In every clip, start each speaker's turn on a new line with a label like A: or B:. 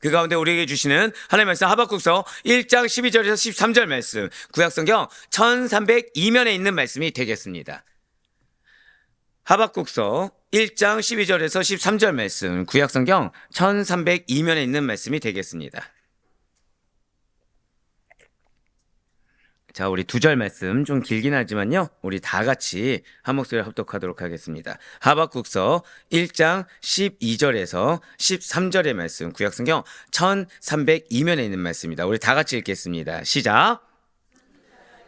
A: 그 가운데 우리에게 주시는 하나님의 말씀 하박국서 1장 12절에서 13절 말씀, 구약성경 1302면에 있는 말씀이 되겠습니다. 하박국서 1장 12절에서 13절 말씀, 구약성경 1302면에 있는 말씀이 되겠습니다. 자, 우리 두 절 말씀 좀 길긴 하지만요, 우리 다 같이 한 목소리를 합독하도록 하겠습니다. 하박국서 1장 12절에서 13절의 말씀, 구약성경 1302면에 있는 말씀입니다. 우리 다 같이 읽겠습니다. 시작.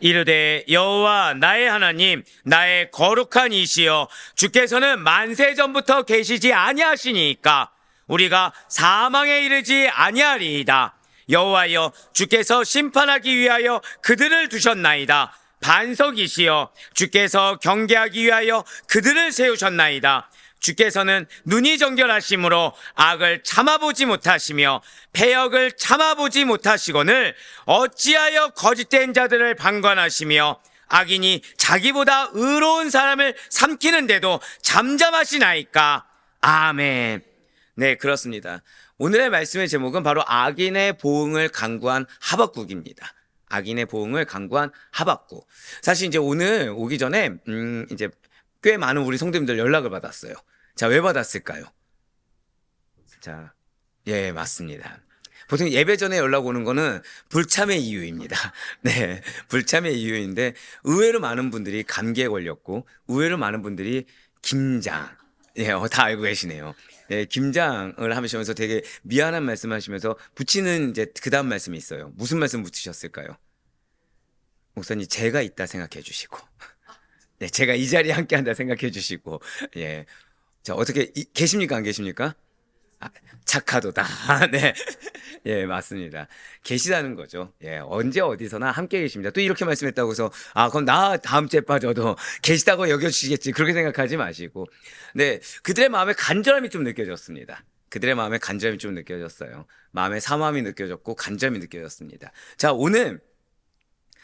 A: 이르되 여호와 나의 하나님, 나의 거룩한 이시여, 주께서는 만세 전부터 계시지 아니하시니까 우리가 사망에 이르지 아니하리이다. 여호와여, 주께서 심판하기 위하여 그들을 두셨나이다. 반석이시여, 주께서 경계하기 위하여 그들을 세우셨나이다. 주께서는 눈이 정결하심으로 악을 참아보지 못하시며 패역을 참아보지 못하시거늘 어찌하여 거짓된 자들을 방관하시며 악인이 자기보다 의로운 사람을 삼키는데도 잠잠하시나이까. 아멘. 네, 그렇습니다. 오늘의 말씀의 제목은 바로 악인의 보응을 간구한 하박국입니다. 악인의 보응을 간구한 하박국. 사실 이제 오늘 오기 전에 이제 꽤 많은 우리 성도님들 연락을 받았어요. 자, 왜 받았을까요? 자, 예, 맞습니다. 보통 예배 전에 연락 오는 거는 불참의 이유입니다. 네, 불참의 이유인데 의외로 많은 분들이 감기에 걸렸고 의외로 많은 분들이 김장, 예, 다 알고 계시네요. 예, 김장을 하시면서 되게 미안한 말씀 하시면서 붙이는 이제 그 다음 말씀이 있어요. 무슨 말씀 붙이셨을까요? 목사님, 제가 있다 생각해 주시고, 네, 제가 이 자리에 함께 한다 생각해 주시고, 예. 자, 어떻게, 계십니까? 안 계십니까? 아, 착하도다. 네. 예, 맞습니다. 계시다는 거죠. 예, 언제 어디서나 함께 계십니다. 또 이렇게 말씀했다고 해서, 아, 그럼 나 다음 주에 빠져도 계시다고 여겨주시겠지. 그렇게 생각하지 마시고. 네, 그들의 마음에 간절함이 좀 느껴졌습니다. 그들의 마음에 간절함이 좀 느껴졌어요. 마음의 사모함이 느껴졌고, 간절함이 느껴졌습니다. 자, 오늘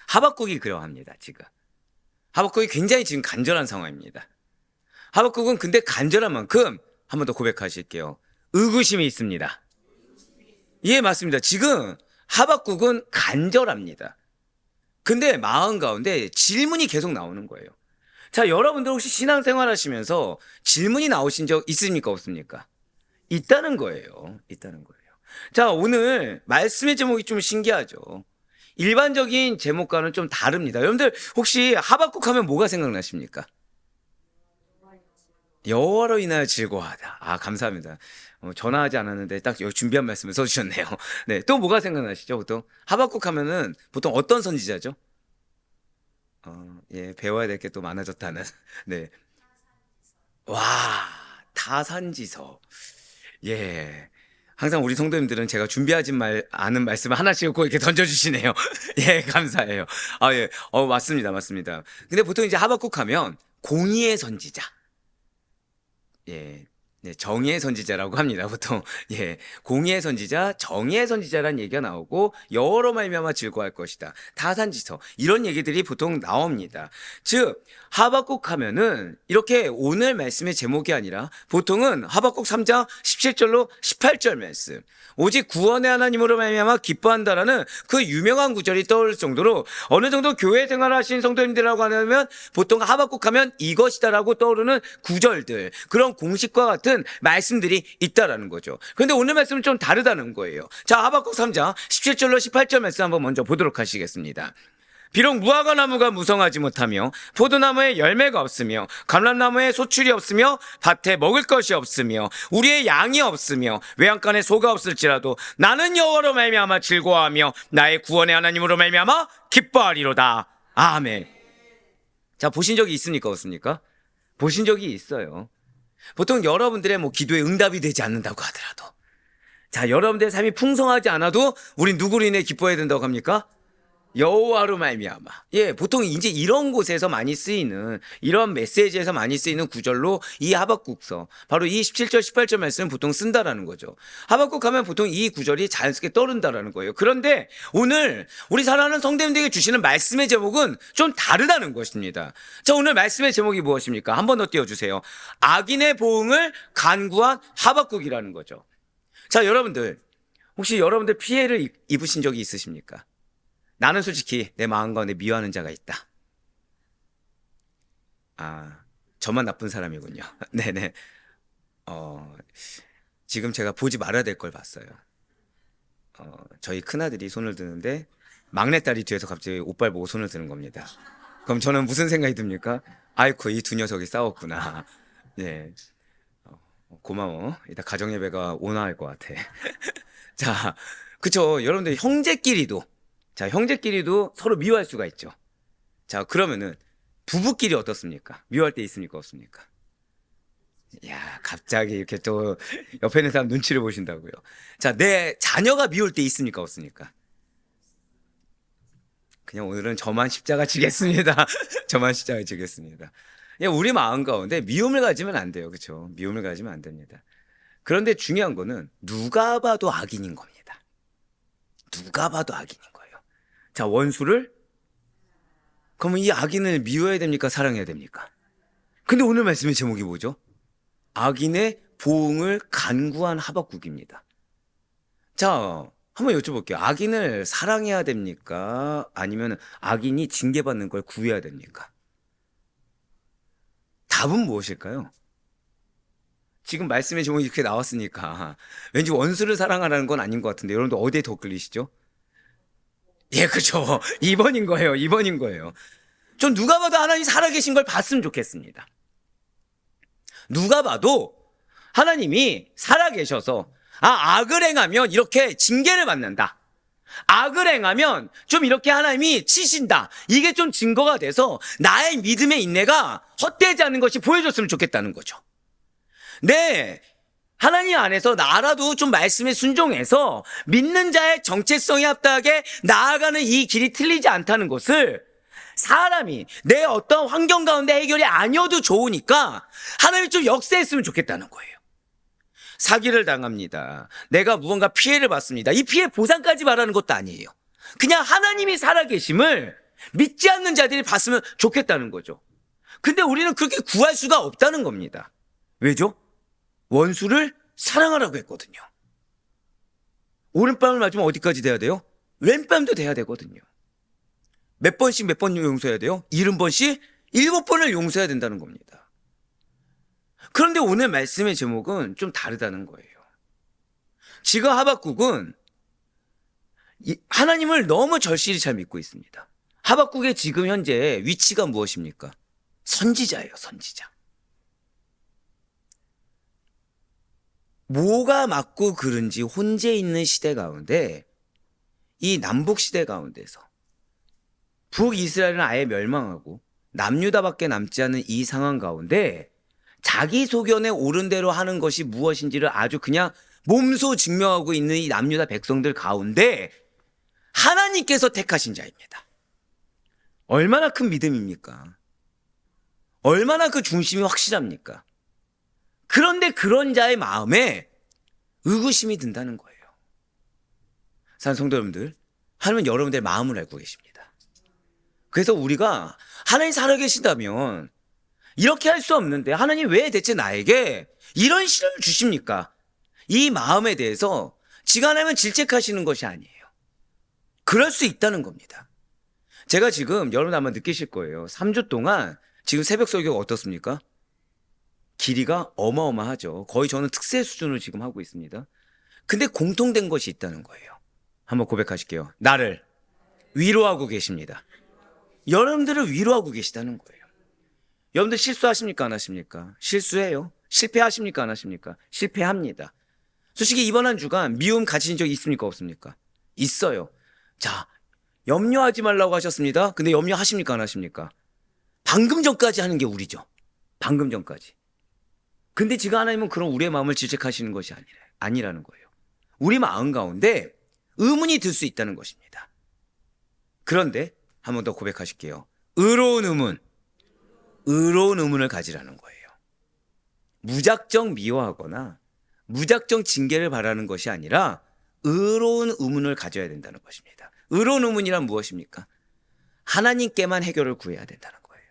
A: 하박국이 그러합니다, 지금. 하박국이 굉장히 지금 간절한 상황입니다. 하박국은 근데 간절한 만큼 한 번 더 고백하실게요. 의구심이 있습니다. 예, 맞습니다. 지금 하박국은 간절합니다. 근데 마음 가운데 질문이 계속 나오는 거예요. 자, 여러분들 혹시 신앙생활 하시면서 질문이 나오신 적 있습니까? 없습니까? 있다는 거예요. 있다는 거예요. 자, 오늘 말씀의 제목이 좀 신기하죠. 일반적인 제목과는 좀 다릅니다. 여러분들 혹시 하박국 하면 뭐가 생각나십니까? 여호와로 인하여 즐거워하다. 아, 감사합니다. 전화하지 않았는데 딱 여기 준비한 말씀을 써주셨네요. 네, 또 뭐가 생각나시죠? 보통 하박국 하면은 보통 어떤 선지자죠? 예, 배워야 될 게 또 많아졌다는. 네, 와, 타산지서. 예, 항상 우리 성도님들은 제가 준비하지 않은 말씀을 하나씩 꼭 이렇게 던져주시네요. 예, 감사해요. 아, 예, 맞습니다, 맞습니다. 근데 보통 이제 하박국 하면 공의의 선지자. 예, 네, 정의의 선지자라고 합니다. 보통 예, 공의의 선지자, 정의의 선지자라는 얘기가 나오고 여호와로 말미암아 즐거워할 것이다. 타산지서 이런 얘기들이 보통 나옵니다. 즉 하박국 하면은 이렇게 오늘 말씀의 제목이 아니라 보통은 하박국 3장 17절로 18절 말씀. 오직 구원의 하나님으로 말미암아 기뻐한다라는 그 유명한 구절이 떠오를 정도로 어느 정도 교회 생활하신 성도님들이라고 하면 보통 하박국 하면 이것이다라고 떠오르는 구절들, 그런 공식과 같은 말씀들이 있다라는 거죠. 그런데 오늘 말씀은 좀 다르다는 거예요. 자, 하박국 3장 17절로 18절 말씀 한번 먼저 보도록 하시겠습니다. 비록 무화과 나무가 무성하지 못하며 포도나무에 열매가 없으며 감람나무에 소출이 없으며 밭에 먹을 것이 없으며 우리의 양이 없으며 외양간에 소가 없을지라도 나는 여호와로 말미암아 즐거워하며 나의 구원의 하나님으로 말미암아 기뻐하리로다. 아멘. 자, 보신 적이 있습니까? 없습니까? 보신 적이 있어요. 보통 여러분들의 기도에 응답이 되지 않는다고 하더라도, 자, 여러분들의 삶이 풍성하지 않아도 우린 누구로 인해 기뻐해야 된다고 합니까? 여호와로 말미암아. 예, 보통 이제 이런 곳에서 많이 쓰이는, 이런 메시지에서 많이 쓰이는 구절로 이 하박국서, 바로 이 17절 18절 말씀을 보통 쓴다라는 거죠. 하박국 하면 보통 이 구절이 자연스럽게 떠오른다라는 거예요. 그런데 오늘 우리 사랑하는 성도님들에게 주시는 말씀의 제목은 좀 다르다는 것입니다. 자, 오늘 말씀의 제목이 무엇입니까? 한 번 더 띄워주세요. 악인의 보응을 간구한 하박국이라는 거죠. 자, 여러분들, 혹시 여러분들 피해를 입으신 적이 있으십니까? 나는 솔직히 내 마음 가운데 미워하는 자가 있다. 아, 저만 나쁜 사람이군요. 네네. 어, 지금 제가 보지 말아야 될 걸 봤어요. 저희 큰아들이 손을 드는데 막내딸이 뒤에서 갑자기 옷발 보고 손을 드는 겁니다. 그럼 저는 무슨 생각이 듭니까? 아이쿠, 이 두 녀석이 싸웠구나. 네. 고마워. 이따 가정예배가 온화할 것 같아. 자, 그쵸. 여러분들 형제끼리도, 자, 형제끼리도 서로 미워할 수가 있죠. 자, 그러면은 부부끼리 어떻습니까? 미워할 때 있습니까? 없습니까? 야, 갑자기 이렇게 또 옆에 있는 사람 눈치를 보신다고요. 자, 내 자녀가 미울 때 있습니까? 없습니까? 그냥 오늘은 저만 십자가 지겠습니다. 저만 십자가 지겠습니다. 그냥 우리 마음 가운데 미움을 가지면 안 돼요. 그렇죠? 미움을 가지면 안 됩니다. 그런데 중요한 거는 누가 봐도 악인인 겁니다. 누가 봐도 악인인 거예요. 자, 원수를 그러면 이 악인을 미워해야 됩니까? 사랑해야 됩니까? 근데 오늘 말씀의 제목이 뭐죠? 악인의 보응을 간구한 하박국입니다. 자, 한번 여쭤볼게요. 악인을 사랑해야 됩니까? 아니면 악인이 징계받는 걸 구해야 됩니까? 답은 무엇일까요? 지금 말씀의 제목이 이렇게 나왔으니까 왠지 원수를 사랑하라는 건 아닌 것 같은데 여러분들 어디에 더 끌리시죠? 예, 그죠. 2번인 거예요. 2번인 거예요. 전 누가 봐도 하나님 살아계신 걸 봤으면 좋겠습니다. 누가 봐도 하나님이 살아계셔서 악을 행하면 이렇게 징계를 받는다. 악을 행하면 좀 이렇게 하나님이 치신다. 이게 좀 증거가 돼서 나의 믿음의 인내가 헛되지 않는 것이 보여줬으면 좋겠다는 거죠. 네, 하나님 안에서 나라도 좀 말씀에 순종해서 믿는 자의 정체성에 합당하게 나아가는 이 길이 틀리지 않다는 것을 사람이 내 어떤 환경 가운데 해결이 아니어도 좋으니까 하나님이 좀 역사했으면 좋겠다는 거예요. 사기를 당합니다. 내가 무언가 피해를 받습니다. 이 피해 보상까지 바라는 것도 아니에요. 그냥 하나님이 살아계심을 믿지 않는 자들이 봤으면 좋겠다는 거죠. 근데 우리는 그렇게 구할 수가 없다는 겁니다. 왜죠? 원수를 사랑하라고 했거든요. 오른뺨을 맞으면 어디까지 돼야 돼요? 왼뺨도 돼야 되거든요. 몇 번씩 몇 번 용서해야 돼요? 70번씩 7번을 용서해야 된다는 겁니다. 그런데 오늘 말씀의 제목은 좀 다르다는 거예요. 지금 하박국은 하나님을 너무 절실히 잘 믿고 있습니다. 하박국의 지금 현재 위치가 무엇입니까? 선지자예요, 선지자. 뭐가 맞고 그른지 혼재 있는 시대 가운데 이 남북 시대 가운데서 북이스라엘은 아예 멸망하고 남유다밖에 남지 않은 이 상황 가운데 자기 소견에 옳은 대로 하는 것이 무엇인지를 아주 그냥 몸소 증명하고 있는 이 남유다 백성들 가운데 하나님께서 택하신 자입니다. 얼마나 큰 믿음입니까? 얼마나 그 중심이 확실합니까? 그런데 그런 자의 마음에 의구심이 든다는 거예요. 사랑하는 성도 여러분들, 하나님은 여러분들의 마음을 알고 계십니다. 그래서 우리가 하나님 살아계신다면 이렇게 할 수 없는데 하나님 왜 대체 나에게 이런 시련을 주십니까? 이 마음에 대해서 지가 하나님은 질책하시는 것이 아니에요. 그럴 수 있다는 겁니다. 제가 지금 여러분 아마 느끼실 거예요. 3주 동안 지금 새벽 설교가 어떻습니까? 길이가 어마어마하죠. 거의 저는 특세 수준으로 지금 하고 있습니다. 근데 공통된 것이 있다는 거예요. 한번 고백하실게요. 나를 위로하고 계십니다. 여러분들을 위로하고 계시다는 거예요. 여러분들 실수하십니까? 안 하십니까? 실수해요. 실패하십니까? 안 하십니까? 실패합니다. 솔직히 이번 한 주간 미움 가지신 적 있습니까? 없습니까? 있어요. 자, 염려하지 말라고 하셨습니다. 근데 염려하십니까? 안 하십니까? 방금 전까지 하는 게 우리죠. 방금 전까지. 근데 지금 하나님은 그런 우리의 마음을 질책하시는 것이 아니라는 거예요. 우리 마음 가운데 의문이 들 수 있다는 것입니다. 그런데 한 번 더 고백하실게요. 의로운 의문을 가지라는 거예요. 무작정 미워하거나 무작정 징계를 바라는 것이 아니라 의로운 의문을 가져야 된다는 것입니다. 의로운 의문이란 무엇입니까? 하나님께만 해결을 구해야 된다는 거예요.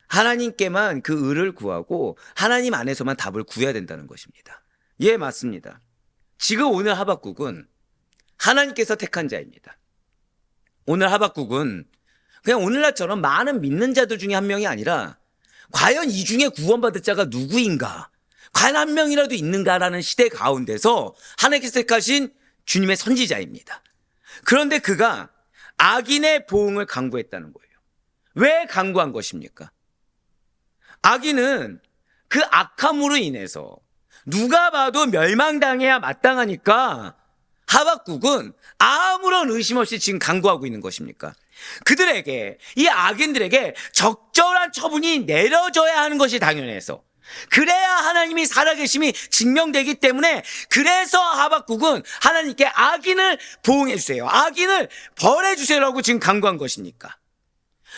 A: 하나님께만 그 의를 구하고 하나님 안에서만 답을 구해야 된다는 것입니다. 예, 맞습니다. 지금 오늘 하박국은 하나님께서 택한 자입니다. 오늘 하박국은 그냥 오늘날처럼 많은 믿는 자들 중에 한 명이 아니라 과연 이 중에 구원받을 자가 누구인가? 과연 한 명이라도 있는가라는 시대 가운데서 하나님께서 택하신 주님의 선지자입니다. 그런데 그가 악인의 보응을 강구했다는 거예요. 왜 강구한 것입니까? 악인은 그 악함으로 인해서 누가 봐도 멸망당해야 마땅하니까 하박국은 아무런 의심 없이 지금 강구하고 있는 것입니까? 그들에게, 이 악인들에게 적절한 처분이 내려져야 하는 것이 당연해서, 그래야 하나님이 살아계심이 증명되기 때문에, 그래서 하박국은 하나님께 악인을 보응해 주세요, 악인을 벌해 주세요라고 지금 강구한 것입니까?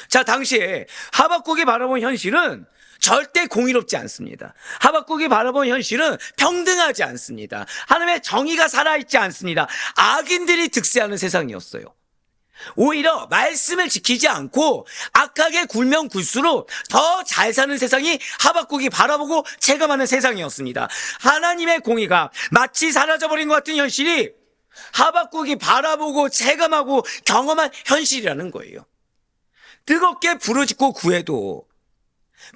A: 자, 당시에 하박국이 바라본 현실은 절대 공의롭지 않습니다. 하박국이 바라본 현실은 평등하지 않습니다. 하나님의 정의가 살아있지 않습니다. 악인들이 득세하는 세상이었어요. 오히려 말씀을 지키지 않고 악하게 굴면 굴수록 더 잘 사는 세상이 하박국이 바라보고 체감하는 세상이었습니다. 하나님의 공의가 마치 사라져버린 것 같은 현실이 하박국이 바라보고 체감하고 경험한 현실이라는 거예요. 뜨겁게 부르짖고 구해도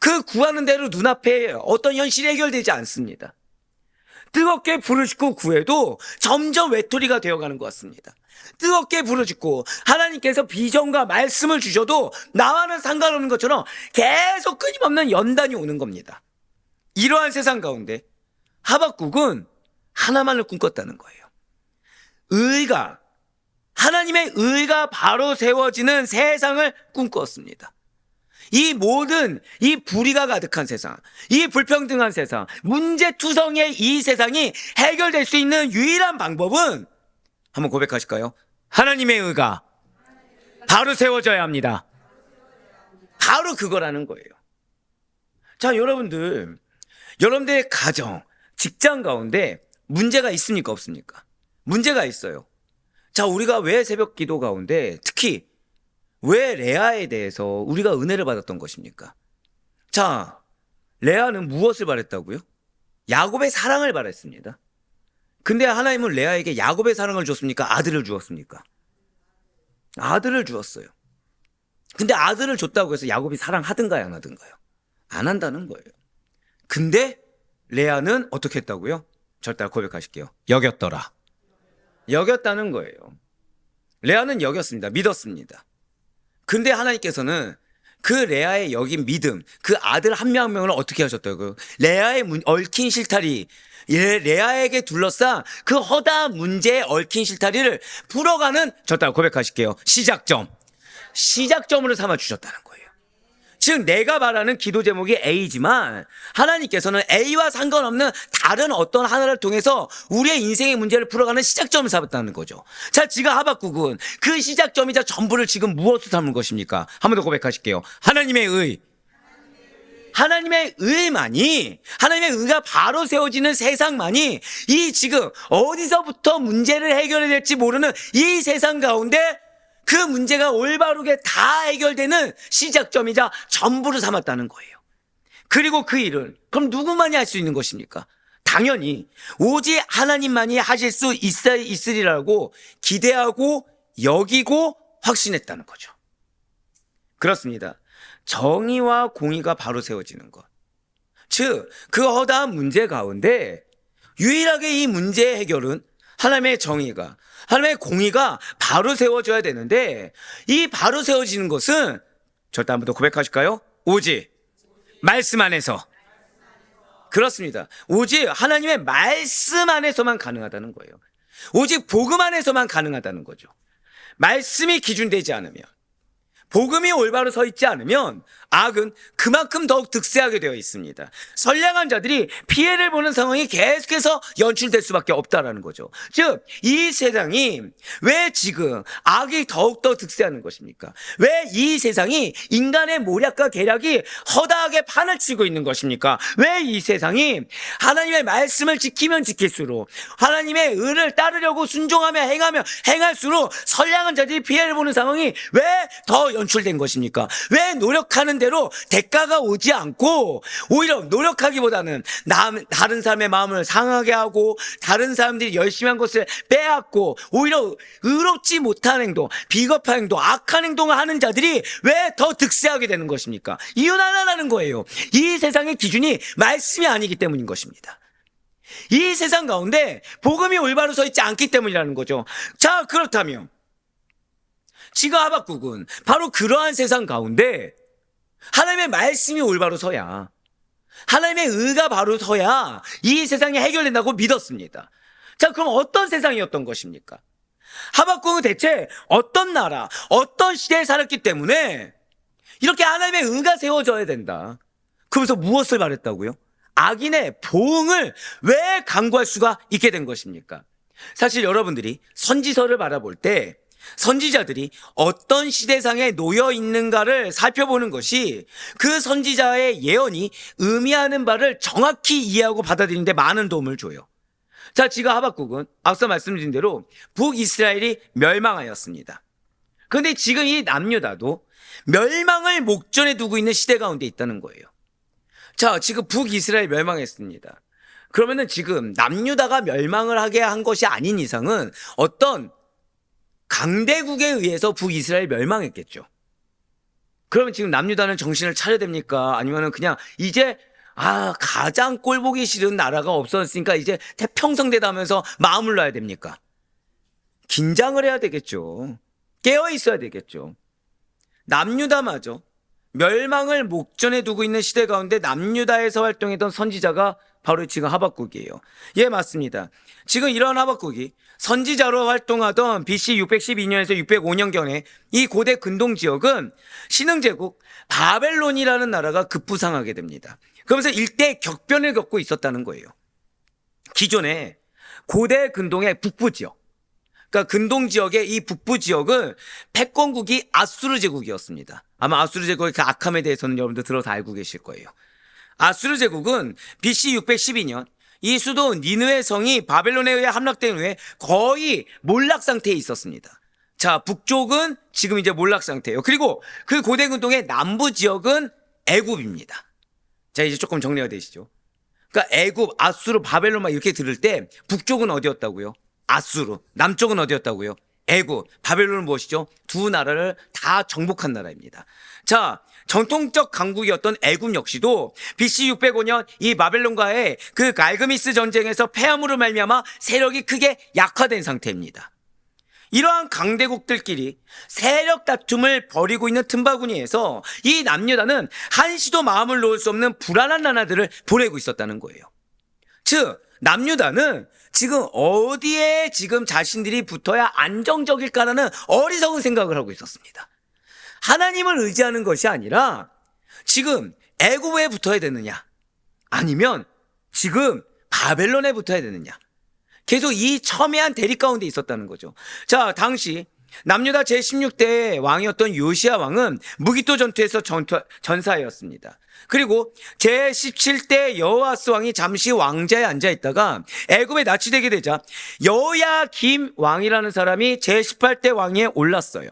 A: 그 구하는 대로 눈앞에 어떤 현실이 해결되지 않습니다. 뜨겁게 부르짖고 구해도 점점 외톨이가 되어가는 것 같습니다. 뜨겁게 부르짖고 하나님께서 비전과 말씀을 주셔도 나와는 상관없는 것처럼 계속 끊임없는 연단이 오는 겁니다. 이러한 세상 가운데 하박국은 하나만을 꿈꿨다는 거예요. 의가, 하나님의 의가 바로 세워지는 세상을 꿈꿨습니다. 이 모든 이 불의가 가득한 세상, 이 불평등한 세상, 문제투성의 이 세상이 해결될 수 있는 유일한 방법은, 한번 고백하실까요? 하나님의 의가 바로 세워져야 합니다. 바로 그거라는 거예요. 자, 여러분들의 가정, 직장 가운데 문제가 있습니까, 없습니까? 문제가 있어요. 자, 우리가 왜 새벽 기도 가운데 특히 왜 레아에 대해서 우리가 은혜를 받았던 것입니까? 자, 레아는 무엇을 바랬다고요? 야곱의 사랑을 바랬습니다. 근데 하나님은 레아에게 야곱의 사랑을 줬습니까? 아들을 주었습니까? 아들을 주었어요. 근데 아들을 줬다고 해서 야곱이 사랑하든가요, 안 하든가요? 안 한다는 거예요. 근데 레아는 어떻게 했다고요? 절대 고백하실게요. 여겼더라. 여겼다는 거예요. 레아는 여겼습니다. 믿었습니다. 근데 하나님께서는 그 레아의 여긴 믿음, 그 아들 한 명 한 명을 어떻게 하셨다고요? 레아의 얽힌 실타리, 레아에게 둘러싼 그 허다한 문제의 얽힌 실타리를 풀어가는, 저따라 고백하실게요, 시작점으로 삼아 주셨다는 거예요. 즉 내가 말하는 기도 제목이 A지만 하나님께서는 A와 상관없는 다른 어떤 하나를 통해서 우리의 인생의 문제를 풀어가는 시작점을 삼았다는 거죠. 자, 지금 하박국은 그 시작점이자 전부를 지금 무엇으로 삼는 것입니까? 한 번 더 고백하실게요. 하나님의 의. 하나님의 의만이, 하나님의 의가 바로 세워지는 세상만이 이 지금 어디서부터 문제를 해결해야 될지 모르는 이 세상 가운데 그 문제가 올바르게 다 해결되는 시작점이자 전부를 삼았다는 거예요. 그리고 그 일은 그럼 누구만이 할 수 있는 것입니까? 당연히 오직 하나님만이 하실 수 있으리라고 기대하고 여기고 확신했다는 거죠. 그렇습니다. 정의와 공의가 바로 세워지는 것, 즉 그 허다한 문제 가운데 유일하게 이 문제의 해결은 하나님의 정의가, 하나님의 공의가 바로 세워져야 되는데, 이 바로 세워지는 것은 절대 한 번 더 고백하실까요? 오직 말씀 안에서. 그렇습니다. 오직 하나님의 말씀 안에서만 가능하다는 거예요. 오직 복음 안에서만 가능하다는 거죠. 말씀이 기준되지 않으면, 복음이 올바로 서 있지 않으면 악은 그만큼 더욱 득세하게 되어 있습니다. 선량한 자들이 피해를 보는 상황이 계속해서 연출될 수밖에 없다라는 거죠. 즉 이 세상이 왜 지금 악이 더욱더 득세하는 것입니까? 왜 이 세상이 인간의 모략과 계략이 허다하게 판을 치고 있는 것입니까? 왜 이 세상이 하나님의 말씀을 지키면 지킬수록, 하나님의 의를 따르려고 순종하며 행할수록 선량한 자들이 피해를 보는 상황이 왜 더 연출된 것입니까? 왜 노력하는 대로 대가가 오지 않고 오히려 노력하기보다는 다른 사람의 마음을 상하게 하고 다른 사람들이 열심히 한 것을 빼앗고 오히려 의롭지 못한 행동, 비겁한 행동, 악한 행동을 하는 자들이 왜 더 득세하게 되는 것입니까? 이유는 하나라는 거예요. 이 세상의 기준이 말씀이 아니기 때문인 것입니다. 이 세상 가운데 복음이 올바로 서 있지 않기 때문이라는 거죠. 자, 그렇다면 지금 하박국은 바로 그러한 세상 가운데 하나님의 말씀이 올바로 서야, 하나님의 의가 바로 서야 이 세상이 해결된다고 믿었습니다. 자, 그럼 어떤 세상이었던 것입니까? 하박국은 대체 어떤 나라, 어떤 시대에 살았기 때문에 이렇게 하나님의 의가 세워져야 된다. 그러면서 무엇을 말했다고요? 악인의 보응을 왜 강구할 수가 있게 된 것입니까? 사실 여러분들이 선지서를 바라볼 때 선지자들이 어떤 시대상에 놓여 있는가를 살펴보는 것이 그 선지자의 예언이 의미하는 바를 정확히 이해하고 받아들이는 데 많은 도움을 줘요. 자, 지금 하박국은 앞서 말씀드린 대로 북이스라엘이 멸망하였습니다. 그런데 지금 이 남유다도 멸망을 목전에 두고 있는 시대 가운데 있다는 거예요. 자, 지금 북이스라엘 멸망했습니다. 그러면은 지금 남유다가 멸망을 하게 한 것이 아닌 이상은 어떤 강대국에 의해서 북이스라엘 멸망했겠죠. 그러면 지금 남유다는 정신을 차려야 됩니까? 아니면은 그냥 이제 가장 꼴보기 싫은 나라가 없어졌으니까 이제 태평성대다 하면서 마음을 놔야 됩니까? 긴장을 해야 되겠죠. 깨어 있어야 되겠죠. 남유다마저 멸망을 목전에 두고 있는 시대 가운데 남유다에서 활동했던 선지자가 바로 지금 하박국이에요. 예, 맞습니다. 지금 이러한 하박국이 선지자로 활동하던 BC 612년에서 605년경에 이 고대 근동 지역은 신흥제국 바벨론이라는 나라가 급부상하게 됩니다. 그러면서 일대 격변을 겪고 있었다는 거예요. 기존에 고대 근동의 북부 지역, 그러니까 근동 지역의 이 북부 지역은 패권국이 아수르 제국이었습니다. 아마 아수르 제국의 그 악함에 대해서는 여러분들 들어서 알고 계실 거예요. 아수르 제국은 BC 612년 이 수도 니느웨 성이 바벨론에 의해 함락된 후에 거의 몰락 상태에 있었습니다. 자, 북쪽은 지금 이제 몰락 상태예요. 그리고 그 고대 근동의 남부 지역은 애굽입니다. 자, 이제 조금 정리가 되시죠? 그러니까 애굽, 아수르, 바벨론 막 이렇게 들을 때 북쪽은 어디였다고요? 아수르. 남쪽은 어디였다고요? 애굽. 바벨론은 무엇이죠? 두 나라를 다 정복한 나라입니다. 자, 전통적 강국이었던 애굽 역시도 BC 605년 이 바벨론과의 그 갈그미스 전쟁에서 패함으로 말미암아 세력이 크게 약화된 상태입니다. 이러한 강대국들끼리 세력 다툼을 벌이고 있는 틈바구니에서 이 남유다는 한시도 마음을 놓을 수 없는 불안한 나라들을 보내고 있었다는 거예요. 즉, 남유다는 지금 어디에 지금 자신들이 붙어야 안정적일까라는 어리석은 생각을 하고 있었습니다. 하나님을 의지하는 것이 아니라 지금 애굽에 붙어야 되느냐, 아니면 지금 바벨론에 붙어야 되느냐, 계속 이 첨예한 대립 가운데 있었다는 거죠. 자, 당시 남유다 제16대 왕이었던 요시야 왕은 무기토 전투에서 전사였습니다. 그리고 제17대 여호아스 왕이 잠시 왕자에 앉아 있다가 애굽에 납치되게 되자 여호야김 왕이라는 사람이 제18대 왕위에 올랐어요.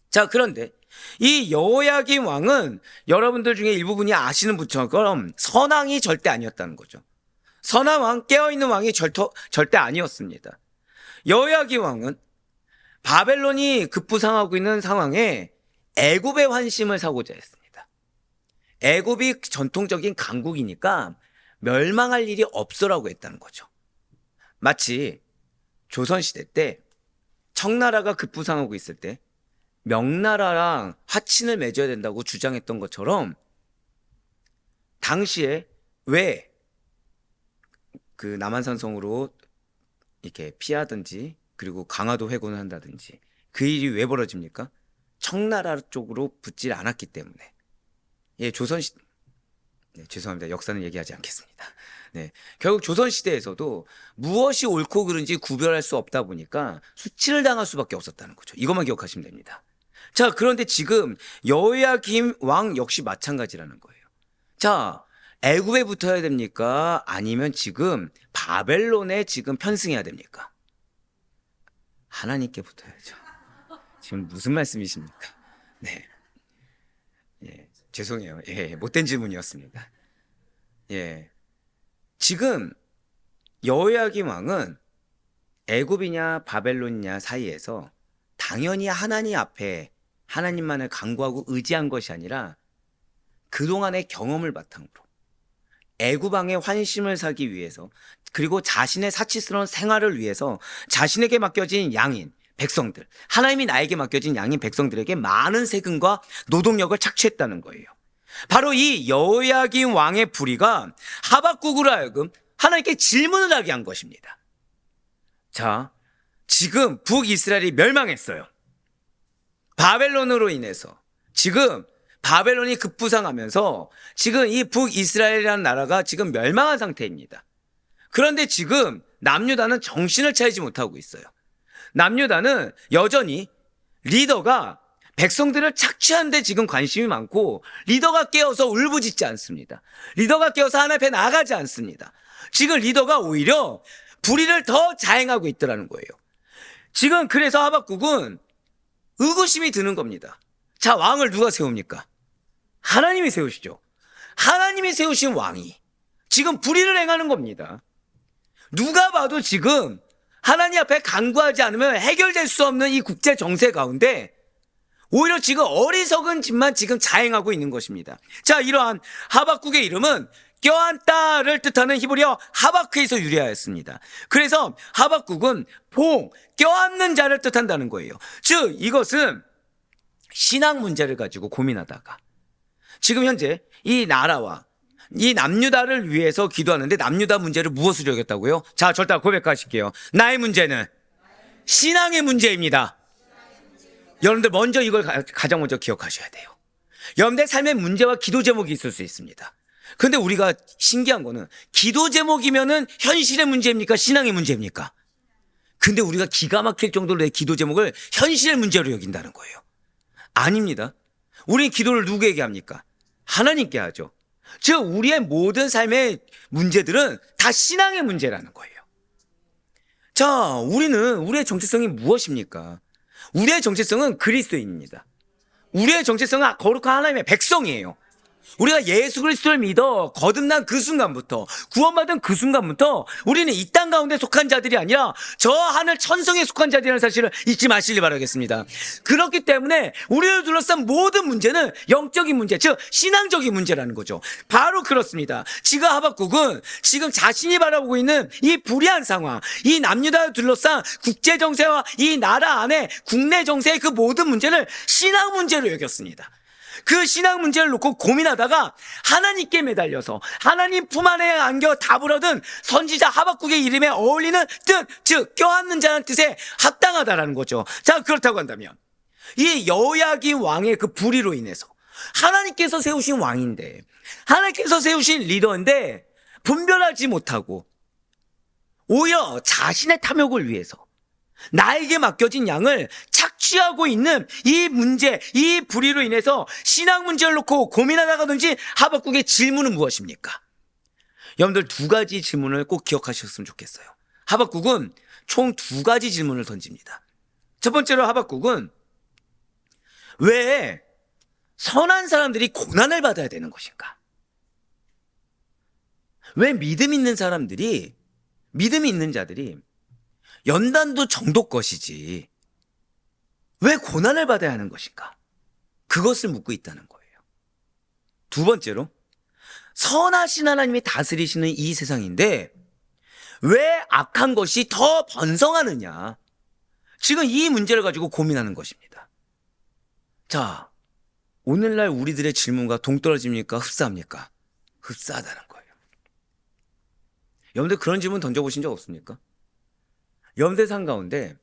A: 자, 그런데 이 여호야김 왕은 여러분들 중에 일부분이 아시는 분처럼 선왕이 절대 아니었다는 거죠. 선한 왕, 깨어있는 왕이 절대 아니었습니다. 여호야김 왕은 바벨론이 급부상하고 있는 상황에 애굽의 환심을 사고자 했습니다. 애굽이 전통적인 강국이니까 멸망할 일이 없어라고 했다는 거죠. 마치 조선시대 때 청나라가 급부상하고 있을 때 명나라랑 화친을 맺어야 된다고 주장했던 것처럼 당시에 왜 그 남한산성으로 이렇게 피하든지 그리고 강화도 회군을 한다든지 그 일이 왜 벌어집니까? 청나라 쪽으로 붙질 않았기 때문에. 예, 네, 죄송합니다. 역사는 얘기하지 않겠습니다. 네, 결국 조선시대에서도 무엇이 옳고 그른지 구별할 수 없다 보니까 수치를 당할 수밖에 없었다는 거죠. 이것만 기억하시면 됩니다. 자, 그런데 지금 여호야김 왕 역시 마찬가지라는 거예요. 자, 애굽에 붙어야 됩니까? 아니면 지금 바벨론에 지금 편승해야 됩니까? 하나님께 붙어야죠. 지금 무슨 말씀이십니까? 네. 예. 죄송해요. 예. 못된 질문이었습니다. 예. 지금 여호야김 왕은 애굽이냐 바벨론이냐 사이에서 당연히 하나님 앞에 하나님만을 간구하고 의지한 것이 아니라 그동안의 경험을 바탕으로 애굽 왕의 환심을 사기 위해서, 그리고 자신의 사치스러운 생활을 위해서 자신에게 맡겨진 양인 백성들, 하나님이 나에게 맡겨진 양인 백성들에게 많은 세금과 노동력을 착취했다는 거예요. 바로 이 여호야김 왕의 불의가 하박국으로 하여금 하나님께 질문을 하게 한 것입니다. 자, 지금 북이스라엘이 멸망했어요. 바벨론으로 인해서 지금 바벨론이 급부상하면서 지금 이 북이스라엘이라는 나라가 지금 멸망한 상태입니다. 그런데 지금 남유다는 정신을 차리지 못하고 있어요. 남유다는 여전히 리더가 백성들을 착취하는 데 지금 관심이 많고, 리더가 깨어서 울부짖지 않습니다. 리더가 깨어서 하나님 앞에 나가지 않습니다. 지금 리더가 오히려 불의를 더 자행하고 있더라는 거예요. 지금 그래서 하박국은 의구심이 드는 겁니다. 자, 왕을 누가 세웁니까? 하나님이 세우시죠. 하나님이 세우신 왕이 지금 불의를 행하는 겁니다. 누가 봐도 지금 하나님 앞에 간구하지 않으면 해결될 수 없는 이 국제 정세 가운데 오히려 지금 어리석은 짓만 지금 자행하고 있는 것입니다. 자, 이러한 하박국의 이름은 껴안다를 뜻하는 히브리어 하바크에서 유래하였습니다. 그래서 하박국은 껴안는 자를 뜻한다는 거예요. 즉 이것은 신앙 문제를 가지고 고민하다가 지금 현재 이 나라와 이 남유다를 위해서 기도하는데, 남유다 문제를 무엇으로 여겼다고요? 자, 절대 고백하실게요. 나의 문제는 신앙의 문제입니다. 여러분들 먼저 이걸 가장 먼저 기억하셔야 돼요. 여러분들 삶의 문제와 기도 제목이 있을 수 있습니다. 그런데 우리가 신기한 거는 기도 제목이면은 현실의 문제입니까? 신앙의 문제입니까? 근데 우리가 기가 막힐 정도로 내 기도 제목을 현실의 문제로 여긴다는 거예요. 아닙니다. 우리는 기도를 누구에게 합니까? 하나님께 하죠. 즉 우리의 모든 삶의 문제들은 다 신앙의 문제라는 거예요. 자, 우리의 정체성이 무엇입니까? 우리의 정체성은 그리스도인입니다. 우리의 정체성은 거룩한 하나님의 백성이에요. 우리가 예수 그리스도를 믿어 거듭난 그 순간부터, 구원받은 그 순간부터 우리는 이 땅 가운데 속한 자들이 아니라 저 하늘 천성에 속한 자들이라는 사실을 잊지 마시길 바라겠습니다. 그렇기 때문에 우리를 둘러싼 모든 문제는 영적인 문제, 즉 신앙적인 문제라는 거죠. 바로 그렇습니다. 지금 하박국은 지금 자신이 바라보고 있는 이 불의한 상황, 이 남유다를 둘러싼 국제 정세와 이 나라 안에 국내 정세의 그 모든 문제를 신앙 문제로 여겼습니다. 그 신앙 문제를 놓고 고민하다가 하나님께 매달려서 하나님 품 안에 안겨 답을 얻은 선지자 하박국의 이름에 어울리는 뜻, 즉 껴안는 자라는 뜻에 합당하다라는 거죠. 자, 그렇다고 한다면 이 여호야김 왕의 그 불의로 인해서 하나님께서 세우신 왕인데, 하나님께서 세우신 리더인데 분별하지 못하고 오히려 자신의 탐욕을 위해서 나에게 맡겨진 양을 착취하고 있는 이 문제, 이 불의로 인해서 신앙 문제를 놓고 고민하다가 던진 하박국의 질문은 무엇입니까? 여러분들 두 가지 질문을 꼭 기억하셨으면 좋겠어요. 하박국은 총 두 가지 질문을 던집니다. 첫 번째로 하박국은 왜 선한 사람들이 고난을 받아야 되는 것인가? 왜 믿음 있는 사람들이, 믿음이 있는 자들이 연단도 정도 것이지 왜 고난을 받아야 하는 것인가? 그것을 묻고 있다는 거예요. 두 번째로, 선하신 하나님이 다스리시는 이 세상인데 왜 악한 것이 더 번성하느냐? 지금 이 문제를 가지고 고민하는 것입니다. 자, 오늘날 우리들의 질문과 동떨어집니까? 흡사합니까? 흡사하다는 거예요. 여러분들 그런 질문 던져보신 적 없습니까? 여러분들 삶 가운데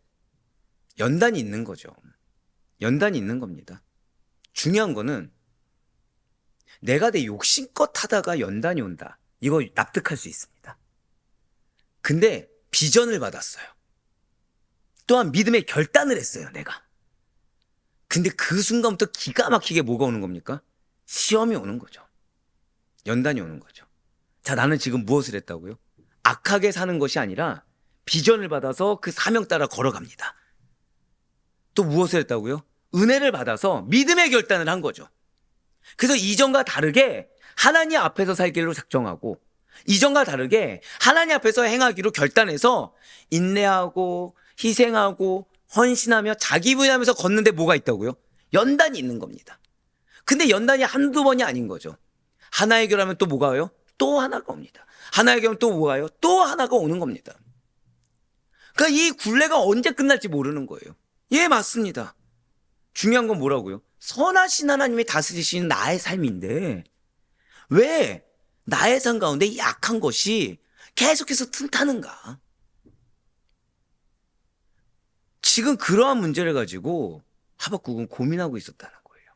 A: 연단이 있는 거죠. 연단이 있는 겁니다. 중요한 거는 내가 내 욕심껏 하다가 연단이 온다, 이거 납득할 수 있습니다. 근데 비전을 받았어요. 또한 믿음의 결단을 했어요, 내가. 근데 그 순간부터 기가 막히게 뭐가 오는 겁니까? 시험이 오는 거죠. 연단이 오는 거죠. 자, 나는 지금 무엇을 했다고요? 악하게 사는 것이 아니라 비전을 받아서 그 사명 따라 걸어갑니다. 또 무엇을 했다고요? 은혜를 받아서 믿음의 결단을 한 거죠. 그래서 이전과 다르게 하나님 앞에서 살기로 작정하고 이전과 다르게 하나님 앞에서 행하기로 결단해서 인내하고 희생하고 헌신하며 자기 부인하면서 걷는데 뭐가 있다고요? 연단이 있는 겁니다. 근데 연단이 한두 번이 아닌 거죠. 하나 해결하면 또 뭐가 와요? 또 하나가 옵니다. 하나 해결하면 또 뭐가 와요? 또 하나가 오는 겁니다. 그러니까 이 굴레가 언제 끝날지 모르는 거예요. 예, 맞습니다. 중요한 건 뭐라고요? 선하신 하나님이 다스리시는 나의 삶인데 왜 나의 삶 가운데 이 약한 것이 계속해서 틈타는가? 지금 그러한 문제를 가지고 하박국은 고민하고 있었다는 거예요.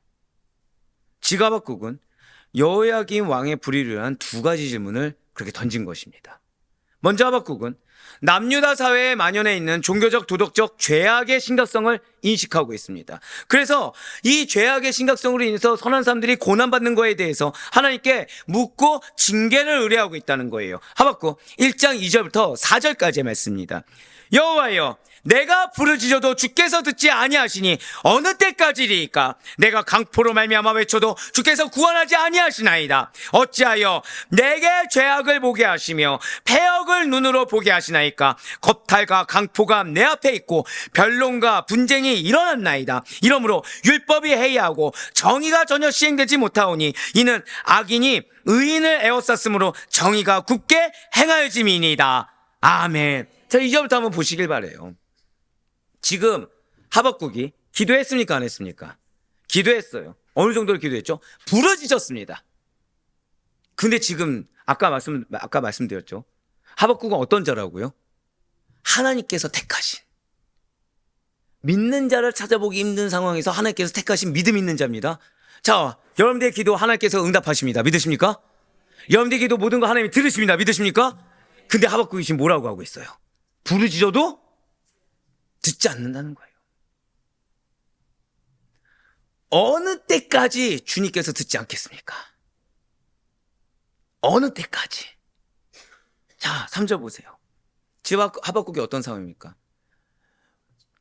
A: 지금 하박국은 여호야긴 왕의 불의를 위한 두 가지 질문을 그렇게 던진 것입니다. 먼저 하박국은 남유다 사회에 만연해 있는 종교적 도덕적 죄악의 심각성을 인식하고 있습니다. 그래서 이 죄악의 심각성으로 인해서 선한 사람들이 고난받는 거에 대해서 하나님께 묻고 징계를 의뢰하고 있다는 거예요. 하박국 1장 2절부터 4절까지의 말씀입니다. 여호와여, 내가 부르짖어도 주께서 듣지 아니하시니 어느 때까지리이까? 내가 강포로 말미암아 외쳐도 주께서 구원하지 아니하시나이다. 어찌하여 내게 죄악을 보게 하시며 패역을 눈으로 보게 하시나이까? 겁탈과 강포가 내 앞에 있고 변론과 분쟁이 일어났나이다. 이러므로 율법이 해이하고 정의가 전혀 시행되지 못하오니 이는 악인이 의인을 에워쌌으므로 정의가 굳게 행하여짐이니이다. 아멘. 자, 2절부터 한번 보시길 바라요. 지금 하박국이 기도했습니까? 안 했습니까? 기도했어요. 어느 정도로 기도했죠? 부르짖었습니다. 근데 지금 아까 말씀드렸죠. 하박국은 어떤 자라고요? 하나님께서 택하신, 믿는 자를 찾아보기 힘든 상황에서 하나님께서 택하신 믿음 있는 자입니다. 자, 여러분들의 기도 하나님께서 응답하십니다. 믿으십니까? 여러분들의 기도 모든 거 하나님이 들으십니다. 믿으십니까? 근데 하박국이 지금 뭐라고 하고 있어요? 부르짖어도 듣지 않는다는 거예요. 어느 때까지 주님께서 듣지 않겠습니까? 어느 때까지? 자, 3절 보세요. 지금 하박국이 어떤 상황입니까?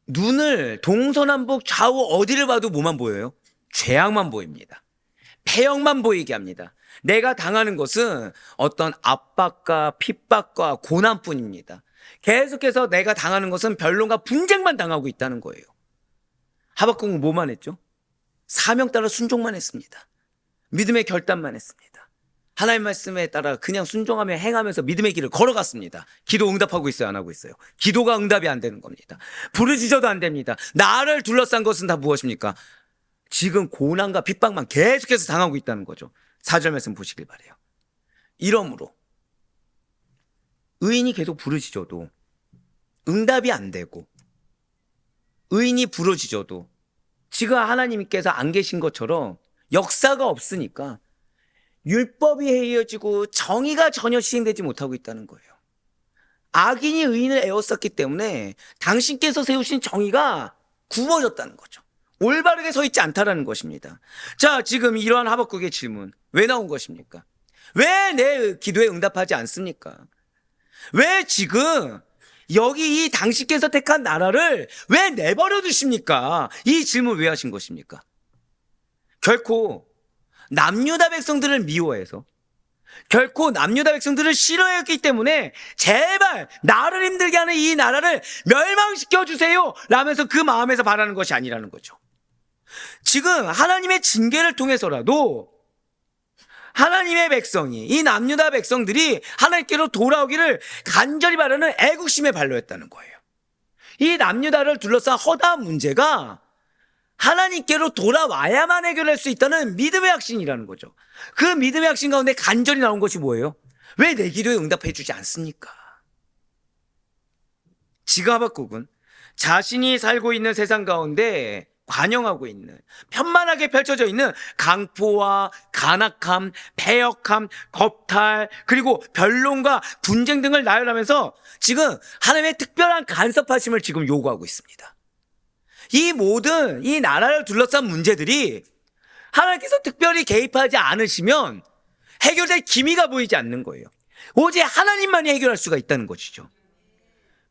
A: 눈을 동서남북 좌우 어디를 봐도 뭐만 보여요? 죄악만 보입니다. 패역만 보이게 합니다. 내가 당하는 것은 어떤 압박과 핍박과 고난뿐입니다. 계속해서 내가 당하는 것은 변론과 분쟁만 당하고 있다는 거예요. 하박국은 뭐만 했죠? 사명 따라 순종만 했습니다. 믿음의 결단만 했습니다. 하나님 말씀에 따라 그냥 순종하며 행하면서 믿음의 길을 걸어갔습니다. 기도 응답하고 있어요? 안 하고 있어요? 기도가 응답이 안 되는 겁니다. 부르짖어도 안 됩니다. 나를 둘러싼 것은 다 무엇입니까? 지금 고난과 핍박만 계속해서 당하고 있다는 거죠. 4절 말씀 보시길 바라요. 이러므로 의인이 계속 부르짖어도 응답이 안 되고 의인이 부르짖어도 지금 하나님께서 안 계신 것처럼 역사가 없으니까 율법이 해이어지고 정의가 전혀 시행되지 못하고 있다는 거예요. 악인이 의인을 에워쌌기 때문에 당신께서 세우신 정의가 굽어졌다는 거죠. 올바르게 서 있지 않다라는 것입니다. 자, 지금 이러한 하박국의 질문 왜 나온 것입니까? 왜 내 기도에 응답하지 않습니까? 왜 지금 여기 이 당신께서 택한 나라를 왜 내버려 두십니까? 이 질문 왜 하신 것입니까? 결코 남유다 백성들을 미워해서 결코 남유다 백성들을 싫어했기 때문에 제발 나를 힘들게 하는 이 나라를 멸망시켜 주세요 라면서 그 마음에서 바라는 것이 아니라는 거죠. 지금 하나님의 징계를 통해서라도 하나님의 백성이 이 남유다 백성들이 하나님께로 돌아오기를 간절히 바라는 애국심에 반로했다는 거예요. 이 남유다를 둘러싼 허다한 문제가 하나님께로 돌아와야만 해결할 수 있다는 믿음의 확신이라는 거죠. 그 믿음의 확신 가운데 간절히 나온 것이 뭐예요? 왜 내 기도에 응답해 주지 않습니까? 지금 하박국은 자신이 살고 있는 세상 가운데 관영하고 있는 편만하게 펼쳐져 있는 강포와 간악함, 패역함, 겁탈 그리고 변론과 분쟁 등을 나열하면서 지금 하나님의 특별한 간섭하심을 지금 요구하고 있습니다. 이 모든 이 나라를 둘러싼 문제들이 하나님께서 특별히 개입하지 않으시면 해결될 기미가 보이지 않는 거예요. 오직 하나님만이 해결할 수가 있다는 것이죠.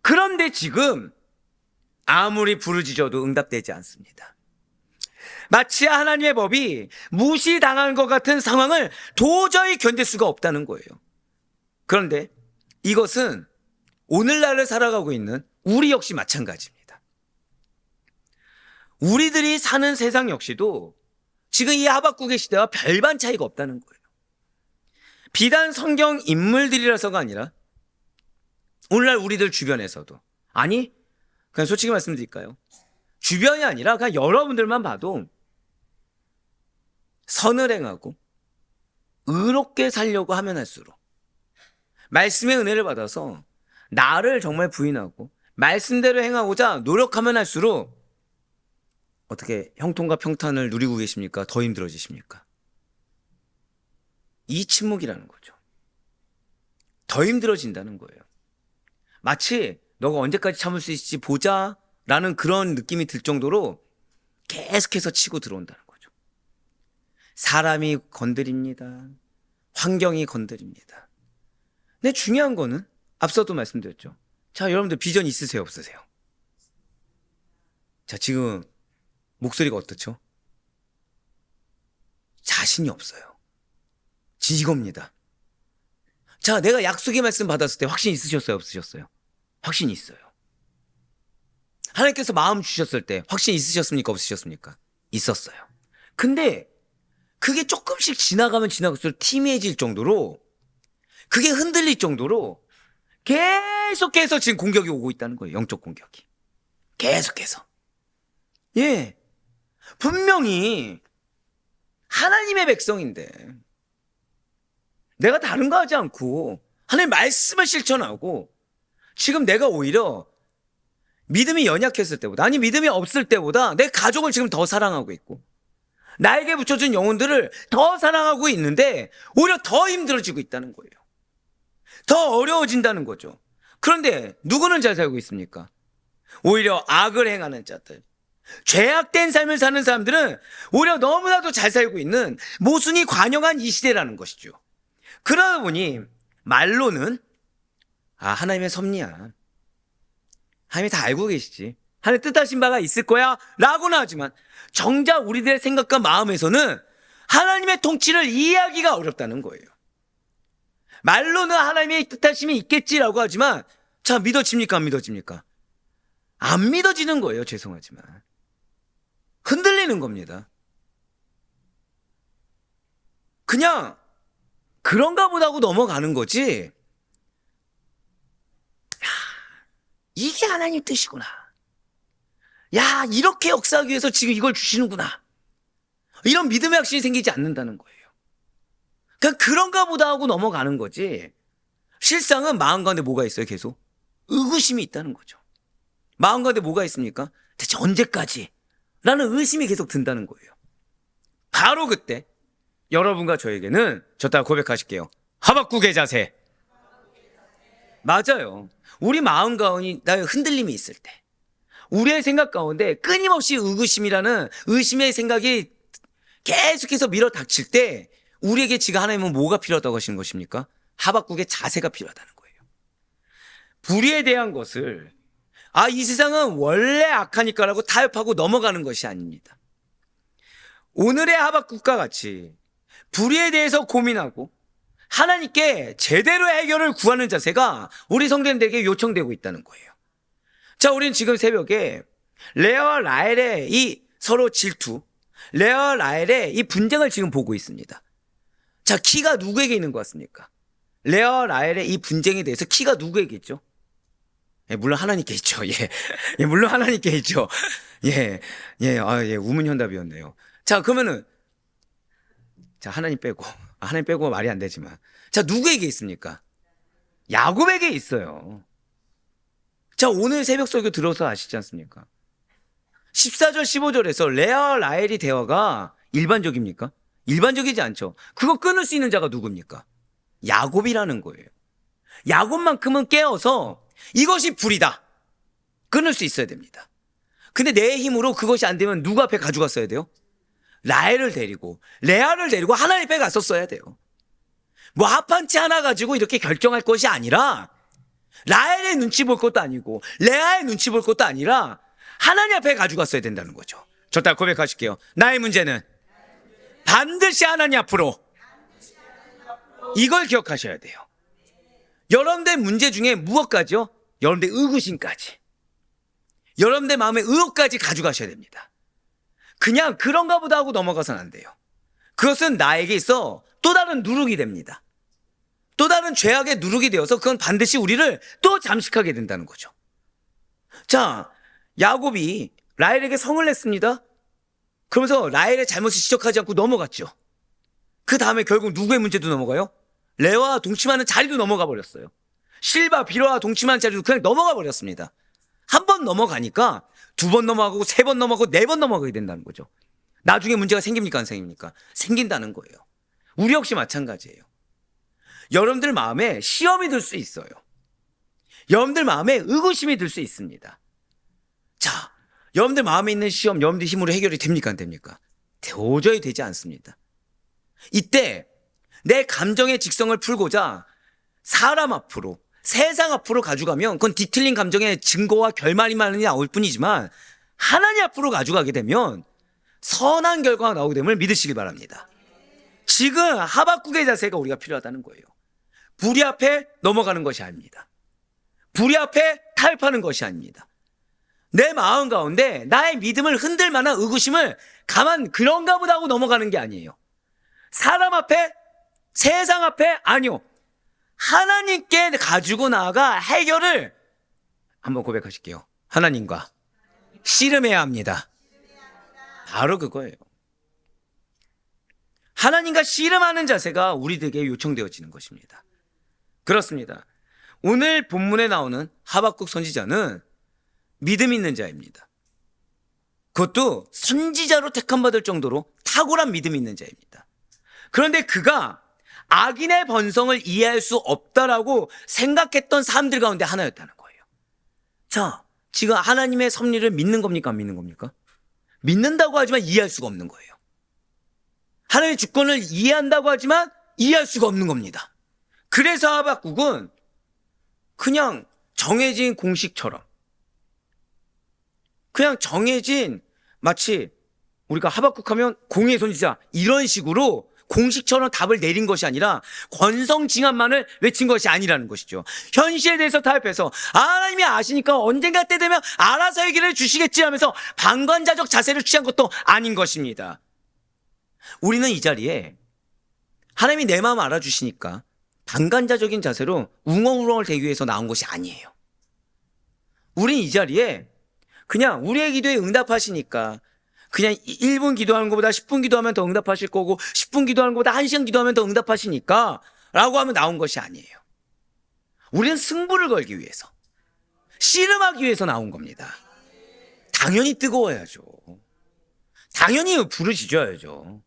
A: 그런데 지금 아무리 부르짖어도 응답되지 않습니다. 마치 하나님의 법이 무시당한 것 같은 상황을 도저히 견딜 수가 없다는 거예요. 그런데 이것은 오늘날을 살아가고 있는 우리 역시 마찬가지입니다. 우리들이 사는 세상 역시도 지금 이 하박국의 시대와 별반 차이가 없다는 거예요. 비단 성경 인물들이라서가 아니라 오늘날 우리들 주변에서도, 아니 그냥 솔직히 말씀드릴까요? 주변이 아니라 그냥 여러분들만 봐도 선을 행하고 의롭게 살려고 하면 할수록, 말씀의 은혜를 받아서 나를 정말 부인하고 말씀대로 행하고자 노력하면 할수록 어떻게 형통과 평탄을 누리고 계십니까? 더 힘들어지십니까? 이 침묵이라는 거죠. 더 힘들어진다는 거예요. 마치 너가 언제까지 참을 수 있을지 보자 라는 그런 느낌이 들 정도로 계속해서 치고 들어온다는 거죠. 사람이 건드립니다. 환경이 건드립니다. 근데 중요한 거는 앞서도 말씀드렸죠. 자, 여러분들 비전 있으세요, 없으세요? 자, 지금 목소리가 어떻죠? 자신이 없어요. 이겁니다. 자, 내가 약속의 말씀 받았을 때 확신 있으셨어요, 없으셨어요? 확신이 있어요. 하나님께서 마음 주셨을 때 확신 있으셨습니까, 없으셨습니까? 있었어요. 근데 그게 조금씩 지나가면 지나갈수록 티미해질 정도로, 그게 흔들릴 정도로 계속해서 지금 공격이 오고 있다는 거예요. 영적 공격이. 계속해서. 예. 분명히 하나님의 백성인데 내가 다른 거 하지 않고 하나님의 말씀을 실천하고, 지금 내가 오히려 믿음이 연약했을 때보다, 아니 믿음이 없을 때보다 내 가족을 지금 더 사랑하고 있고 나에게 붙여준 영혼들을 더 사랑하고 있는데 오히려 더 힘들어지고 있다는 거예요. 더 어려워진다는 거죠. 그런데 누구는 잘 살고 있습니까? 오히려 악을 행하는 자들, 죄악된 삶을 사는 사람들은 오히려 너무나도 잘 살고 있는 모순이 관영한 이 시대라는 것이죠. 그러다 보니 말로는 하나님의 섭리야, 하나님이 다 알고 계시지, 하나님 뜻하신 바가 있을 거야 라고는 하지만 정작 우리들의 생각과 마음에서는 하나님의 통치를 이해하기가 어렵다는 거예요. 말로는 하나님의 뜻하심이 있겠지라고 하지만, 자, 믿어집니까, 안 믿어집니까? 안 믿어지는 거예요. 죄송하지만 흔들리는 겁니다. 그냥 그런가 보다 하고 넘어가는 거지, 이게 하나님 뜻이구나, 야, 이렇게 역사하기 위해서 지금 이걸 주시는구나, 이런 믿음의 확신이 생기지 않는다는 거예요. 그냥 그런가 보다 하고 넘어가는 거지, 실상은 마음 가운데 뭐가 있어요? 계속 의구심이 있다는 거죠. 마음 가운데 뭐가 있습니까? 대체 언제까지? 라는 의심이 계속 든다는 거예요. 바로 그때 여러분과 저에게는, 저따라 고백하실게요, 하박국의 자세. 맞아요. 우리 마음 가운데 흔들림이 있을 때, 우리의 생각 가운데 끊임없이 의구심이라는 의심의 생각이 계속해서 밀어닥칠 때 우리에게 지금 하나님은 뭐가 필요하다고 하시는 것입니까? 하박국의 자세가 필요하다는 거예요. 불의에 대한 것을 이 세상은 원래 악하니까라고 타협하고 넘어가는 것이 아닙니다. 오늘의 하박국과 같이 불의에 대해서 고민하고 하나님께 제대로 해결을 구하는 자세가 우리 성도님들에게 요청되고 있다는 거예요. 자, 우리는 지금 새벽에 레아와 라헬의 이 서로 질투, 레아와 라헬의 이 분쟁을 지금 보고 있습니다. 자, 키가 누구에게 있는 것 같습니까? 레아와 라헬의 이 분쟁에 대해서 키가 누구에게 있죠? 물론 하나님께 있죠. 물론 하나님께 있죠. 우문현답이었네요. 자, 그러면은, 자, 하나님 빼고 말이 안 되지만, 자, 누구에게 있습니까? 야곱에게 있어요. 자, 오늘 새벽 설교 들어서 아시지 않습니까? 14절 15절에서 레아와 라헬이 대화가 일반적입니까? 일반적이지 않죠. 그거 끊을 수 있는 자가 누굽니까? 야곱이라는 거예요. 야곱만큼은 깨어서 이것이 불이다, 끊을 수 있어야 됩니다. 근데 내 힘으로 그것이 안 되면 누구 앞에 가져갔어야 돼요? 라헬을 데리고 레아를 데리고 하나님 앞에 갔었어야 돼요. 뭐 합한치 하나 가지고 이렇게 결정할 것이 아니라, 라헬의 눈치 볼 것도 아니고 레아의 눈치 볼 것도 아니라 하나님 앞에 가져갔어야 된다는 거죠. 저 따라 고백하실게요. 나의 문제는 반드시 하나님 앞으로. 이걸 기억하셔야 돼요. 여러분들 문제 중에 무엇까지요? 여러분들 의구심까지. 여러분들 마음의 의혹까지 가져가셔야 됩니다. 그냥 그런가 보다 하고 넘어가서는 안 돼요. 그것은 나에게 있어 또 다른 누룩이 됩니다. 또 다른 죄악의 누룩이 되어서 그건 반드시 우리를 또 잠식하게 된다는 거죠. 자, 야곱이 라헬에게 성을 냈습니다. 그러면서 라헬의 잘못을 지적하지 않고 넘어갔죠. 그 다음에 결국 누구의 문제도 넘어가요? 레아와 동침하는 자리도 넘어가 버렸어요. 실바, 비라와 동침하는 자리도 그냥 넘어가 버렸습니다. 한 번 넘어가니까 두 번 넘어가고 세 번 넘어가고 네 번 넘어가게 된다는 거죠. 나중에 문제가 생깁니까 안 생깁니까? 생긴다는 거예요. 우리 역시 마찬가지예요. 여러분들 마음에 시험이 들 수 있어요. 여러분들 마음에 의구심이 들 수 있습니다. 자, 여러분들 마음에 있는 시험 여러분들 힘으로 해결이 됩니까 안 됩니까? 도저히 되지 않습니다. 이때 내 감정의 직성을 풀고자 사람 앞으로, 세상 앞으로 가져가면 그건 뒤틀린 감정의 증거와 결말이 나올 뿐이지만 하나님 앞으로 가져가게 되면 선한 결과가 나오게 됨을 믿으시기 바랍니다. 지금 하박국의 자세가 우리가 필요하다는 거예요. 불의 앞에 넘어가는 것이 아닙니다. 불의 앞에 타협하는 것이 아닙니다. 내 마음 가운데 나의 믿음을 흔들 만한 의구심을 가만 그런가 보다 하고 넘어가는 게 아니에요. 사람 앞에, 세상 앞에 아니요. 하나님께 가지고 나아가 해결을 한번 고백하실게요. 하나님과 씨름해야 합니다. 바로 그거예요. 하나님과 씨름하는 자세가 우리들에게 요청되어지는 것입니다. 그렇습니다. 오늘 본문에 나오는 하박국 선지자는 믿음 있는 자입니다. 그것도 선지자로 택함받을 정도로 탁월한 믿음 있는 자입니다. 그런데 그가 악인의 번성을 이해할 수 없다라고 생각했던 사람들 가운데 하나였다는 거예요. 자, 지금 하나님의 섭리를 믿는 겁니까 안 믿는 겁니까? 믿는다고 하지만 이해할 수가 없는 거예요. 하나님의 주권을 이해한다고 하지만 이해할 수가 없는 겁니다. 그래서 하박국은 그냥 정해진 공식처럼, 그냥 정해진, 마치 우리가 하박국 하면 공의의 선지자 이런 식으로 공식처럼 답을 내린 것이 아니라 권성징악만을 외친 것이 아니라는 것이죠. 현실에 대해서 타협해서 하나님이 아시니까 언젠가 때 되면 알아서 해결해 주시겠지 하면서 방관자적 자세를 취한 것도 아닌 것입니다. 우리는 이 자리에 하나님이 내 마음 알아주시니까 방관자적인 자세로 웅엉웅엉을 대기 위해서 나온 것이 아니에요. 우린 이 자리에 그냥 우리의 기도에 응답하시니까 그냥 1분 기도하는 것보다 10분 기도하면 더 응답하실 거고 10분 기도하는 것보다 1시간 기도하면 더 응답하시니까 라고 하면 나온 것이 아니에요. 우리는 승부를 걸기 위해서, 씨름하기 위해서 나온 겁니다. 당연히 뜨거워야죠. 당연히 불을 지져야죠.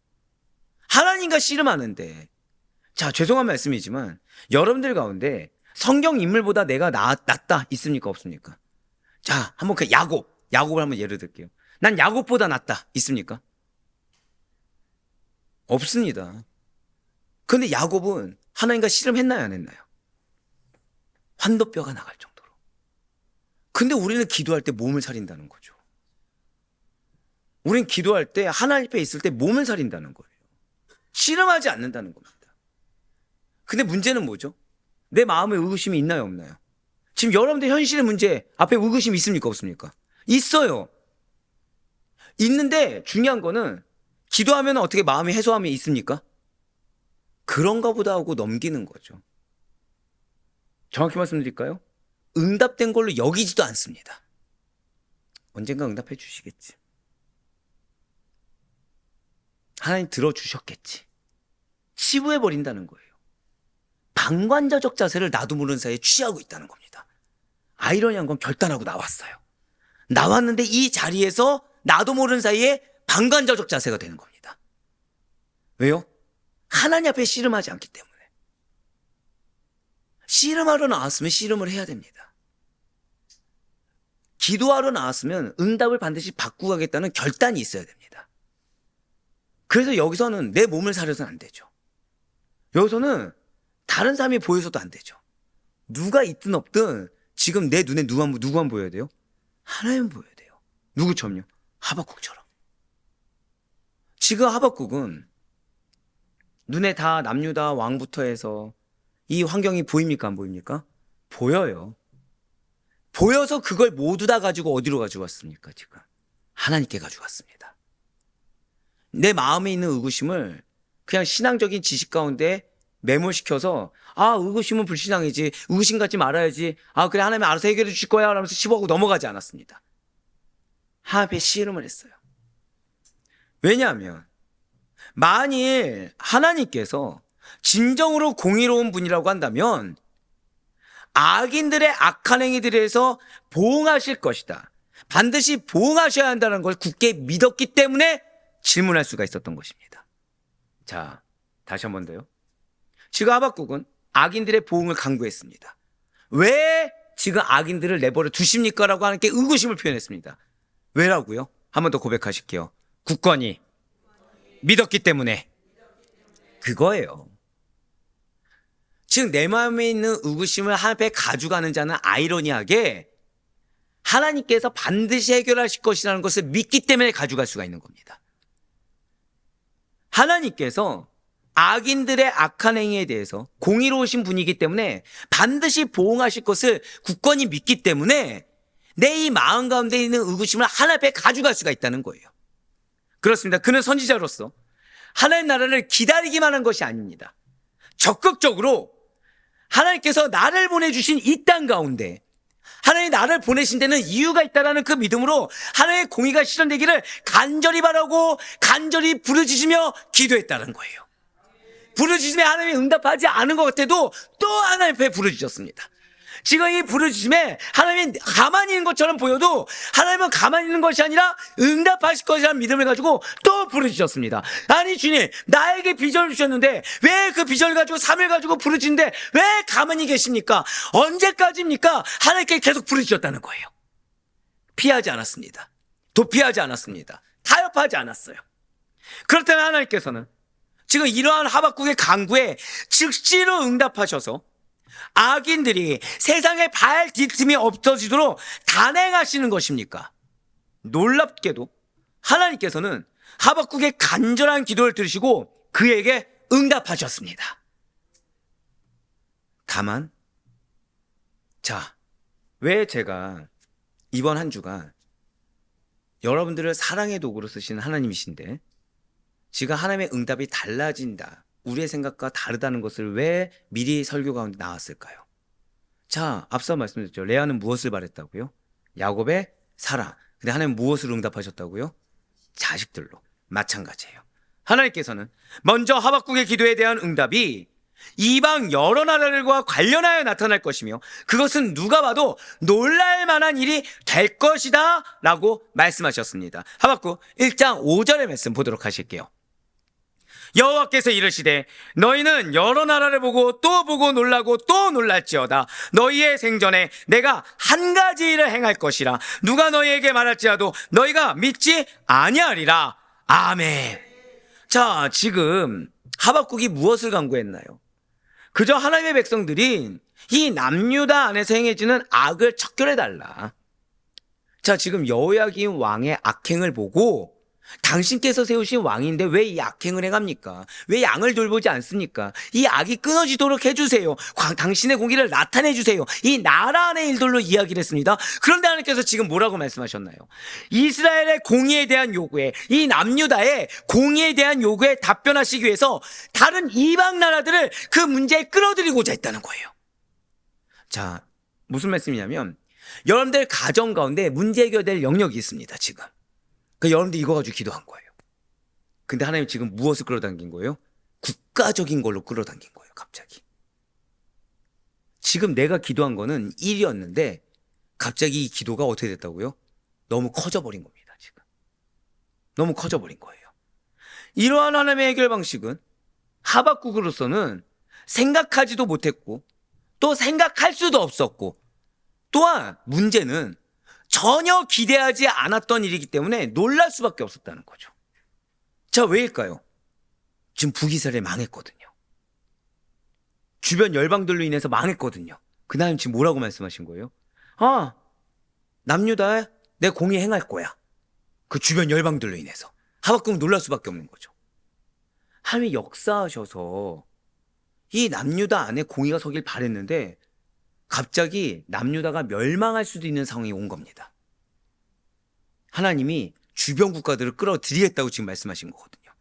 A: 하나님과 씨름하는데, 자, 죄송한 말씀이지만 여러분들 가운데 성경 인물보다 내가 낫다 있습니까 없습니까? 자, 한번 그 야곱을 한번 예를 들게요. 난 야곱보다 낫다 있습니까? 없습니다. 그런데 야곱은 하나님과 씨름했나요 안 했나요? 환도뼈가 나갈 정도로. 근데 우리는 기도할 때 몸을 사린다는 거죠. 우리는 기도할 때 하나님 앞에 있을 때 몸을 사린다는 거예요. 씨름하지 않는다는 겁니다. 근데 문제는 뭐죠? 내 마음에 의구심이 있나요 없나요? 지금 여러분들 현실의 문제 앞에 의구심이 있습니까 없습니까? 있어요. 있는데 중요한 거는 기도하면 어떻게 마음이 해소함이 있습니까? 그런가 보다 하고 넘기는 거죠. 정확히 말씀드릴까요? 응답된 걸로 여기지도 않습니다. 언젠가 응답해 주시겠지. 하나님 들어주셨겠지. 치부해 버린다는 거예요. 방관자적 자세를 나도 모르는 사이에 취하고 있다는 겁니다. 아이러니한 건 결단하고 나왔어요. 나왔는데 이 자리에서 나도 모르는 사이에 방관자적 자세가 되는 겁니다. 왜요? 하나님 앞에 씨름하지 않기 때문에. 씨름하러 나왔으면 씨름을 해야 됩니다. 기도하러 나왔으면 응답을 반드시 받고 가겠다는 결단이 있어야 됩니다. 그래서 여기서는 내 몸을 사려서는 안 되죠. 여기서는 다른 사람이 보여서도 안 되죠. 누가 있든 없든 지금 내 눈에 누구만 보여야 돼요? 하나님 보여야 돼요. 누구처럼요? 하박국처럼. 지금 하박국은 눈에 다 남유다 왕부터 해서 이 환경이 보입니까? 안 보입니까? 보여요. 보여서 그걸 모두 다 가지고 어디로 가지고 왔습니까? 지금 하나님께 가지고 왔습니다. 내 마음에 있는 의구심을 그냥 신앙적인 지식 가운데 메모시켜서 의구심은 불신앙이지, 의구심 갖지 말아야지, 그래 하나님 알아서 해결해 주실 거야 라면서 씹어하고 넘어가지 않았습니다. 하나님께 씨름을 했어요. 왜냐하면 만일 하나님께서 진정으로 공의로운 분이라고 한다면 악인들의 악한 행위들에서 보응하실 것이다, 반드시 보응하셔야 한다는 걸 굳게 믿었기 때문에 질문할 수가 있었던 것입니다. 자, 다시 한 번 더요. 지금 하박국은 악인들의 보응을 강구했습니다. 왜 지금 악인들을 내버려 두십니까? 라고 하나님께 의구심을 표현했습니다. 왜라고요? 한 번 더 고백하실게요. 굳건히 믿었기 때문에. 그거예요. 즉 내 마음에 있는 의구심을 하나님께 가져가는 자는 아이러니하게 하나님께서 반드시 해결하실 것이라는 것을 믿기 때문에 가져갈 수가 있는 겁니다. 하나님께서 악인들의 악한 행위에 대해서 공의로우신 분이기 때문에 반드시 보응하실 것을 굳건히 믿기 때문에 내 이 마음 가운데 있는 의구심을 하나님 앞에 가져갈 수가 있다는 거예요. 그렇습니다. 그는 선지자로서 하나님 나라를 기다리기만 한 것이 아닙니다. 적극적으로 하나님께서 나를 보내주신 이 땅 가운데 하나님이 나를 보내신 데는 이유가 있다는 그 믿음으로 하나님의 공의가 실현되기를 간절히 바라고 간절히 부르짖으며 기도했다는 거예요. 부르짖음에 하나님이 응답하지 않은 것 같아도 또 하나님 앞에 부르짖었습니다. 지금 이 부르짖음에 하나님이 가만히 있는 것처럼 보여도 하나님은 가만히 있는 것이 아니라 응답하실 것이라는 믿음을 가지고 또 부르짖었습니다. 아니 주님, 나에게 비전을 주셨는데 왜 그 비전을 가지고 삶을 가지고 부르짖는데 왜 가만히 계십니까? 언제까지입니까? 하나님께 계속 부르짖었다는 거예요. 피하지 않았습니다. 도피하지 않았습니다. 타협하지 않았어요. 그렇다면 하나님께서는 지금 이러한 하박국의 간구에 즉시로 응답하셔서 악인들이 세상에 발 뒤틈이 없어지도록 단행하시는 것입니까? 놀랍게도 하나님께서는 하박국의 간절한 기도를 들으시고 그에게 응답하셨습니다. 다만 왜 제가 이번 한 주간 여러분들을 사랑의 도구로 쓰시는 하나님이신데 지금 하나님의 응답이 달라진다, 우리의 생각과 다르다는 것을 왜 미리 설교 가운데 나왔을까요? 앞서 말씀드렸죠. 레아는 무엇을 바랬다고요? 야곱의 사랑. 근데 하나님은 무엇을 응답하셨다고요? 자식들로. 마찬가지예요. 하나님께서는 먼저 하박국의 기도에 대한 응답이 이방 여러 나라들과 관련하여 나타날 것이며 그것은 누가 봐도 놀랄 만한 일이 될 것이다 라고 말씀하셨습니다. 하박국 1장 5절의 말씀 보도록 하실게요. 여호와께서 이르시되 너희는 여러 나라를 보고 또 보고 놀라고 또 놀랄지어다. 너희의 생전에 내가 한 가지 일을 행할 것이라. 누가 너희에게 말할지라도 너희가 믿지 아니하리라. 아멘. 지금 하박국이 무엇을 간구했나요? 그저 하나님의 백성들이 이 남유다 안에서 행해지는 악을 척결해달라. 지금 여호야긴 왕의 악행을 보고 당신께서 세우신 왕인데 왜 이 악행을 행합니까? 왜 양을 돌보지 않습니까? 이 악이 끊어지도록 해주세요. 당신의 공의를 나타내 주세요. 이 나라 안의 일들로 이야기를 했습니다. 그런데 하나님께서 지금 뭐라고 말씀하셨나요? 이스라엘의 공의에 대한 요구에, 이 남유다의 공의에 대한 요구에 답변하시기 위해서 다른 이방 나라들을 그 문제에 끌어들이고자 했다는 거예요. 무슨 말씀이냐면 여러분들 가정 가운데 문제 해결될 영역이 있습니다. 지금 여러분들 이거 가지고 기도한 거예요. 근데 하나님 지금 무엇을 끌어당긴 거예요? 국가적인 걸로 끌어당긴 거예요. 갑자기 지금 내가 기도한 거는 1이었는데 갑자기 이 기도가 어떻게 됐다고요? 너무 커져버린 겁니다. 지금 너무 커져버린 거예요. 이러한 하나님의 해결 방식은 하박국으로서는 생각하지도 못했고 또 생각할 수도 없었고, 또한 문제는 전혀 기대하지 않았던 일이기 때문에 놀랄 수밖에 없었다는 거죠. 왜일까요? 지금 북이스라엘이 망했거든요. 주변 열방들로 인해서 망했거든요. 그 다음 지금 뭐라고 말씀하신 거예요? 남유다에 내 공의 행할 거야. 그 주변 열방들로 인해서. 하박국은 놀랄 수밖에 없는 거죠. 하나님이 역사하셔서 이 남유다 안에 공의가 서길 바랬는데 갑자기 남유다가 멸망할 수도 있는 상황이 온 겁니다. 하나님이 주변 국가들을 끌어들이겠다고 지금 말씀하신 거거든요.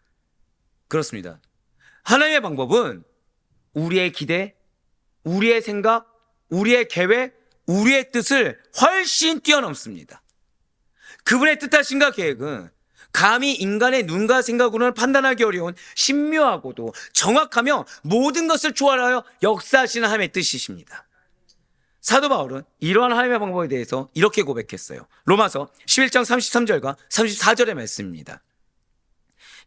A: 그렇습니다. 하나님의 방법은 우리의 기대, 우리의 생각, 우리의 계획, 우리의 뜻을 훨씬 뛰어넘습니다. 그분의 뜻하심과 계획은 감히 인간의 눈과 생각으로는 판단하기 어려운 신묘하고도 정확하며 모든 것을 초월하여 역사하시는 하나님의 뜻이십니다. 사도 바울은 이러한 하나님의 방법에 대해서 이렇게 고백했어요. 로마서 11장 33절과 34절의 말씀입니다.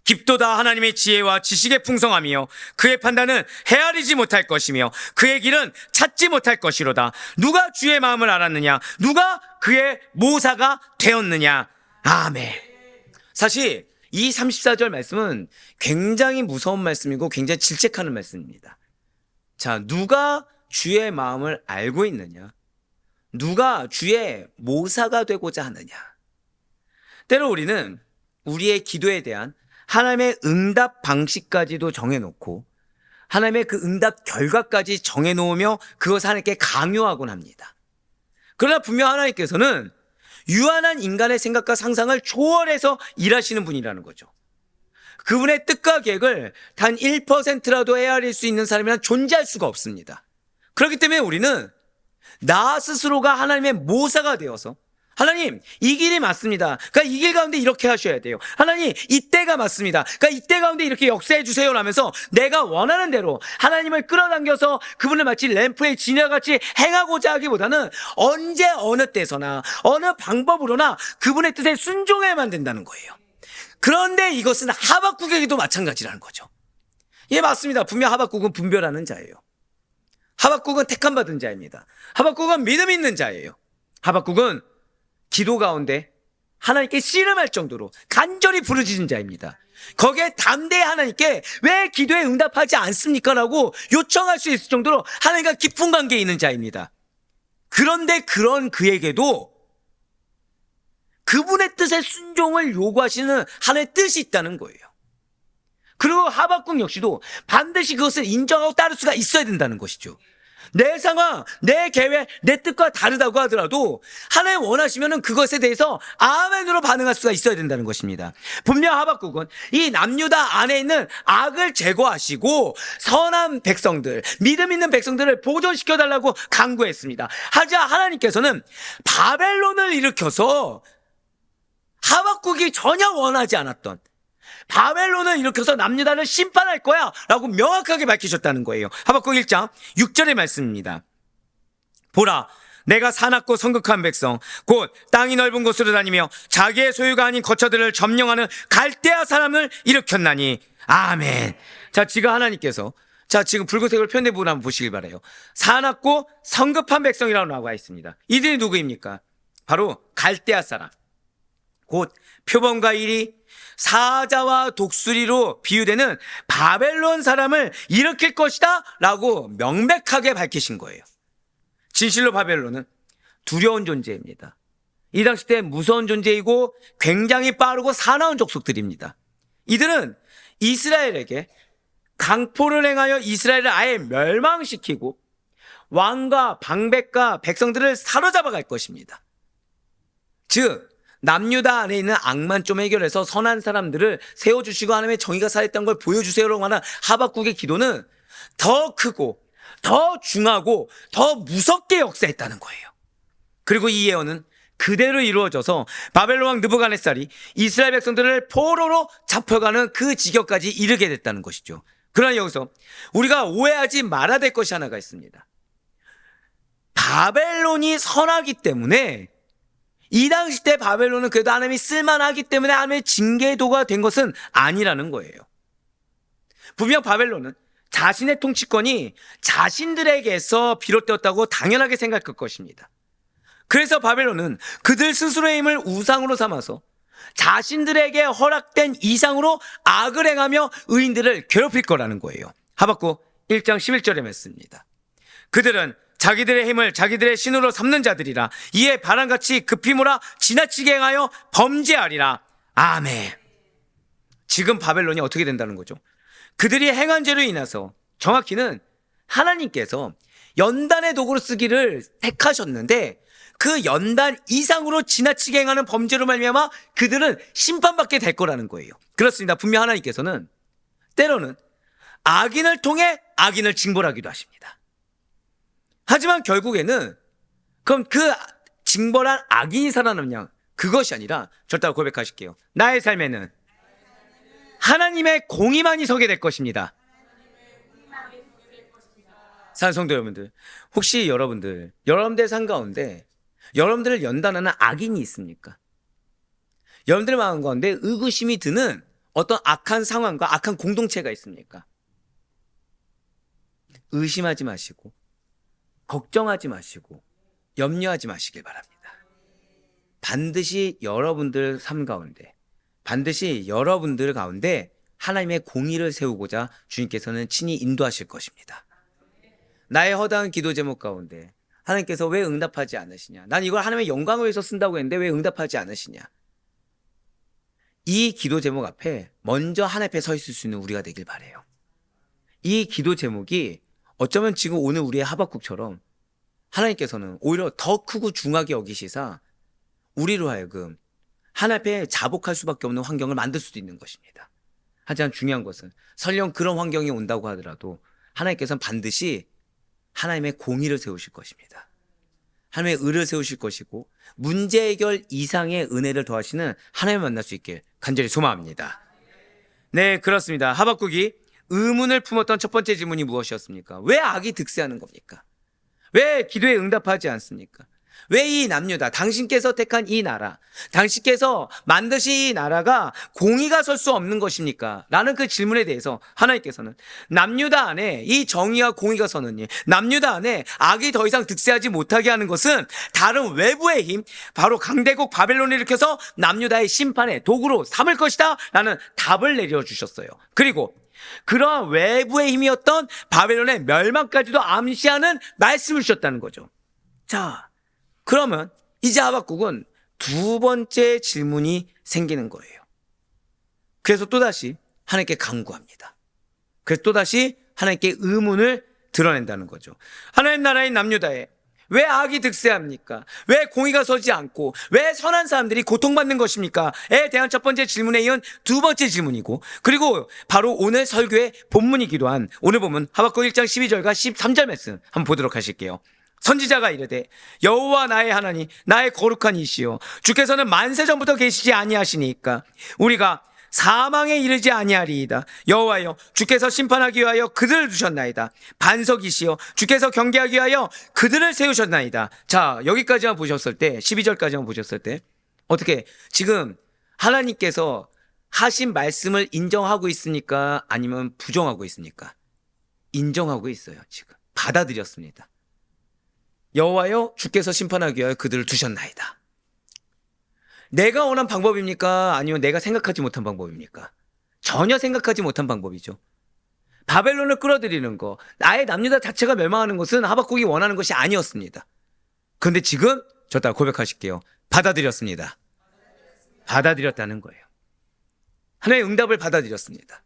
A: 깊도다 하나님의 지혜와 지식의 풍성함이요 그의 판단은 헤아리지 못할 것이며 그의 길은 찾지 못할 것이로다. 누가 주의 마음을 알았느냐? 누가 그의 모사가 되었느냐? 아멘. 사실 이 34절 말씀은 굉장히 무서운 말씀이고 굉장히 질책하는 말씀입니다. 자, 누가 주의 마음을 알고 있느냐? 누가 주의 모사가 되고자 하느냐? 때로 우리는 우리의 기도에 대한 하나님의 응답 방식까지도 정해놓고 하나님의 그 응답 결과까지 정해놓으며 그것을 하나님께 강요하곤 합니다. 그러나 분명 하나님께서는 유한한 인간의 생각과 상상을 초월해서 일하시는 분이라는 거죠. 그분의 뜻과 계획을 단 1%라도 헤아릴 수 있는 사람이란 존재할 수가 없습니다. 그렇기 때문에 우리는 나 스스로가 하나님의 모사가 되어서 하나님, 이 길이 맞습니다. 그러니까 이 길 가운데 이렇게 하셔야 돼요. 하나님, 이때가 맞습니다. 그러니까 이때 가운데 이렇게 역사해 주세요 라면서 내가 원하는 대로 하나님을 끌어당겨서 그분을 마치 램프의 진야같이 행하고자 하기보다는 언제 어느 때서나 어느 방법으로나 그분의 뜻에 순종해야만 된다는 거예요. 그런데 이것은 하박국에게도 마찬가지라는 거죠. 예, 맞습니다. 분명 하박국은 분별하는 자예요. 하박국은 택함받은 자입니다. 하박국은 믿음 있는 자예요. 하박국은 기도 가운데 하나님께 씨름할 정도로 간절히 부르짖은 자입니다. 거기에 담대히 하나님께 왜 기도에 응답하지 않습니까? 라고 요청할 수 있을 정도로 하나님과 깊은 관계에 있는 자입니다. 그런데 그런 그에게도 그분의 뜻에 순종을 요구하시는 하나님의 뜻이 있다는 거예요. 그리고 하박국 역시도 반드시 그것을 인정하고 따를 수가 있어야 된다는 것이죠. 내 상황, 내 계획, 내 뜻과 다르다고 하더라도 하나님 원하시면 그것에 대해서 아멘으로 반응할 수가 있어야 된다는 것입니다. 분명 하박국은 이 남유다 안에 있는 악을 제거하시고 선한 백성들, 믿음 있는 백성들을 보존시켜달라고 간구했습니다. 하지만 하나님께서는 바벨론을 일으켜서 하박국이 전혀 원하지 않았던 바벨론을 일으켜서 남유다를 심판할 거야 라고 명확하게 밝히셨다는 거예요. 하박국 1장 6절의 말씀입니다. 보라, 내가 사납고 성극한 백성 곧 땅이 넓은 곳으로 다니며 자기의 소유가 아닌 거처들을 점령하는 갈대아 사람을 일으켰나니 아멘. 자, 지금 하나님께서 지금 붉은색으로 표현된 부분 한번 보시길 바라요. 사납고 성급한 백성이라고 나와 있습니다. 이들이 누구입니까? 바로 갈대아 사람, 곧 표범과 이리, 사자와 독수리로 비유되는 바벨론 사람을 일으킬 것이다 라고 명백하게 밝히신 거예요. 진실로 바벨론은 두려운 존재입니다. 이 당시 때 무서운 존재이고 굉장히 빠르고 사나운 족속들입니다. 이들은 이스라엘에게 강포를 행하여 이스라엘을 아예 멸망시키고 왕과 방백과 백성들을 사로잡아 갈 것입니다. 즉 남유다 안에 있는 악만 좀 해결해서 선한 사람들을 세워주시고 하나님의 정의가 살아있다는 걸 보여주세요라고 하는 하박국의 기도는 더 크고 더 중하고 더 무섭게 역사했다는 거예요. 그리고 이 예언은 그대로 이루어져서 바벨론 왕 느부갓네살이 이스라엘 백성들을 포로로 잡혀가는 그 지경까지 이르게 됐다는 것이죠. 그러나 여기서 우리가 오해하지 말아야 될 것이 하나가 있습니다. 바벨론이 선하기 때문에 이 당시 때 바벨론은 그래도 하나님이 쓸만하기 때문에 하나님의 징계도가 된 것은 아니라는 거예요. 분명 바벨론은 자신의 통치권이 자신들에게서 비롯되었다고 당연하게 생각할 것입니다. 그래서 바벨론은 그들 스스로의 힘을 우상으로 삼아서 자신들에게 허락된 이상으로 악을 행하며 의인들을 괴롭힐 거라는 거예요. 하박국 1장 11절의 말씀입니다. 그들은 자기들의 힘을 자기들의 신으로 삼는 자들이라. 이에 바람같이 급히 몰아 지나치게 행하여 범죄하리라. 아멘. 지금 바벨론이 어떻게 된다는 거죠? 그들이 행한 죄로 인해서 정확히는 하나님께서 연단의 도구로 쓰기를 택하셨는데 그 연단 이상으로 지나치게 행하는 범죄로 말미암아 그들은 심판받게 될 거라는 거예요. 그렇습니다. 분명 하나님께서는 때로는 악인을 통해 악인을 징벌하기도 하십니다. 하지만 결국에는 그럼 그 징벌한 악인이 살아남냐? 그것이 아니라 절 따라 고백하실게요. 나의 삶에는 하나님의 공의만이 서게 될 것입니다. 사랑하는 성도 여러분들, 혹시 여러분들 삶 가운데 여러분들을 연단하는 악인이 있습니까? 여러분들의 마음 가운데 의구심이 드는 어떤 악한 상황과 악한 공동체가 있습니까? 의심하지 마시고 걱정하지 마시고 염려하지 마시길 바랍니다. 반드시 여러분들 삶 가운데, 반드시 여러분들 가운데 하나님의 공의를 세우고자 주님께서는 친히 인도하실 것입니다. 나의 허다한 기도 제목 가운데 하나님께서 왜 응답하지 않으시냐? 난 이걸 하나님의 영광을 위해서 쓴다고 했는데 왜 응답하지 않으시냐? 이 기도 제목 앞에 먼저 하나님 앞에 서 있을 수 있는 우리가 되길 바라요. 이 기도 제목이 어쩌면 지금 오늘 우리의 하박국처럼 하나님께서는 오히려 더 크고 중하게 여기시사 우리로 하여금 하나님 앞에 자복할 수밖에 없는 환경을 만들 수도 있는 것입니다. 하지만 중요한 것은 설령 그런 환경이 온다고 하더라도 하나님께서는 반드시 하나님의 공의를 세우실 것입니다. 하나님의 의를 세우실 것이고 문제 해결 이상의 은혜를 더하시는 하나님을 만날 수 있길 간절히 소망합니다. 네, 그렇습니다. 하박국이 의문을 품었던 첫 번째 질문이 무엇이었습니까? 왜 악이 득세하는 겁니까? 왜 기도에 응답하지 않습니까? 왜 이 남유다, 당신께서 택한 이 나라, 당신께서 만드신 이 나라가 공의가 설 수 없는 것입니까? 라는 그 질문에 대해서 하나님께서는 남유다 안에 이 정의와 공의가 서느니 남유다 안에 악이 더 이상 득세하지 못하게 하는 것은 다른 외부의 힘, 바로 강대국 바벨론을 일으켜서 남유다의 심판의 도구로 삼을 것이다 라는 답을 내려주셨어요. 그리고 그러한 외부의 힘이었던 바벨론의 멸망까지도 암시하는 말씀을 주셨다는 거죠. 자, 그러면 이제 하박국은 두 번째 질문이 생기는 거예요. 그래서 또다시 하나님께 간구합니다. 그래서 또다시 하나님께 의문을 드러낸다는 거죠. 하나님 나라의 남유다에 왜 악이 득세합니까? 왜 공의가 서지 않고 왜 선한 사람들이 고통받는 것입니까? 에 대한 첫 번째 질문에 이은 두 번째 질문이고, 그리고 바로 오늘 설교의 본문이기도 한 오늘 보면 하박국 1장 12절과 13절 말씀 한번 보도록 하실게요. 선지자가 이르되 여호와 나의 하나님 나의 거룩한 이시여 주께서는 만세 전부터 계시지 아니하시니까 우리가 사망에 이르지 아니하리이다. 여호와여 주께서 심판하기 위하여 그들을 두셨나이다. 반석이시여 주께서 경계하기 위하여 그들을 세우셨나이다. 자, 여기까지만 보셨을 때 12절까지만 보셨을 때 어떻게 지금 하나님께서 하신 말씀을 인정하고 있습니까? 아니면 부정하고 있습니까? 인정하고 있어요. 지금 받아들였습니다. 여호와여 주께서 심판하기 위하여 그들을 두셨나이다. 내가 원한 방법입니까? 아니면 내가 생각하지 못한 방법입니까? 전혀 생각하지 못한 방법이죠. 바벨론을 끌어들이는 거, 나의 남유다 자체가 멸망하는 것은 하박국이 원하는 것이 아니었습니다. 그런데 지금 저 따라 고백하실게요. 받아들였습니다. 받아들였다는 거예요. 하나님의 응답을 받아들였습니다.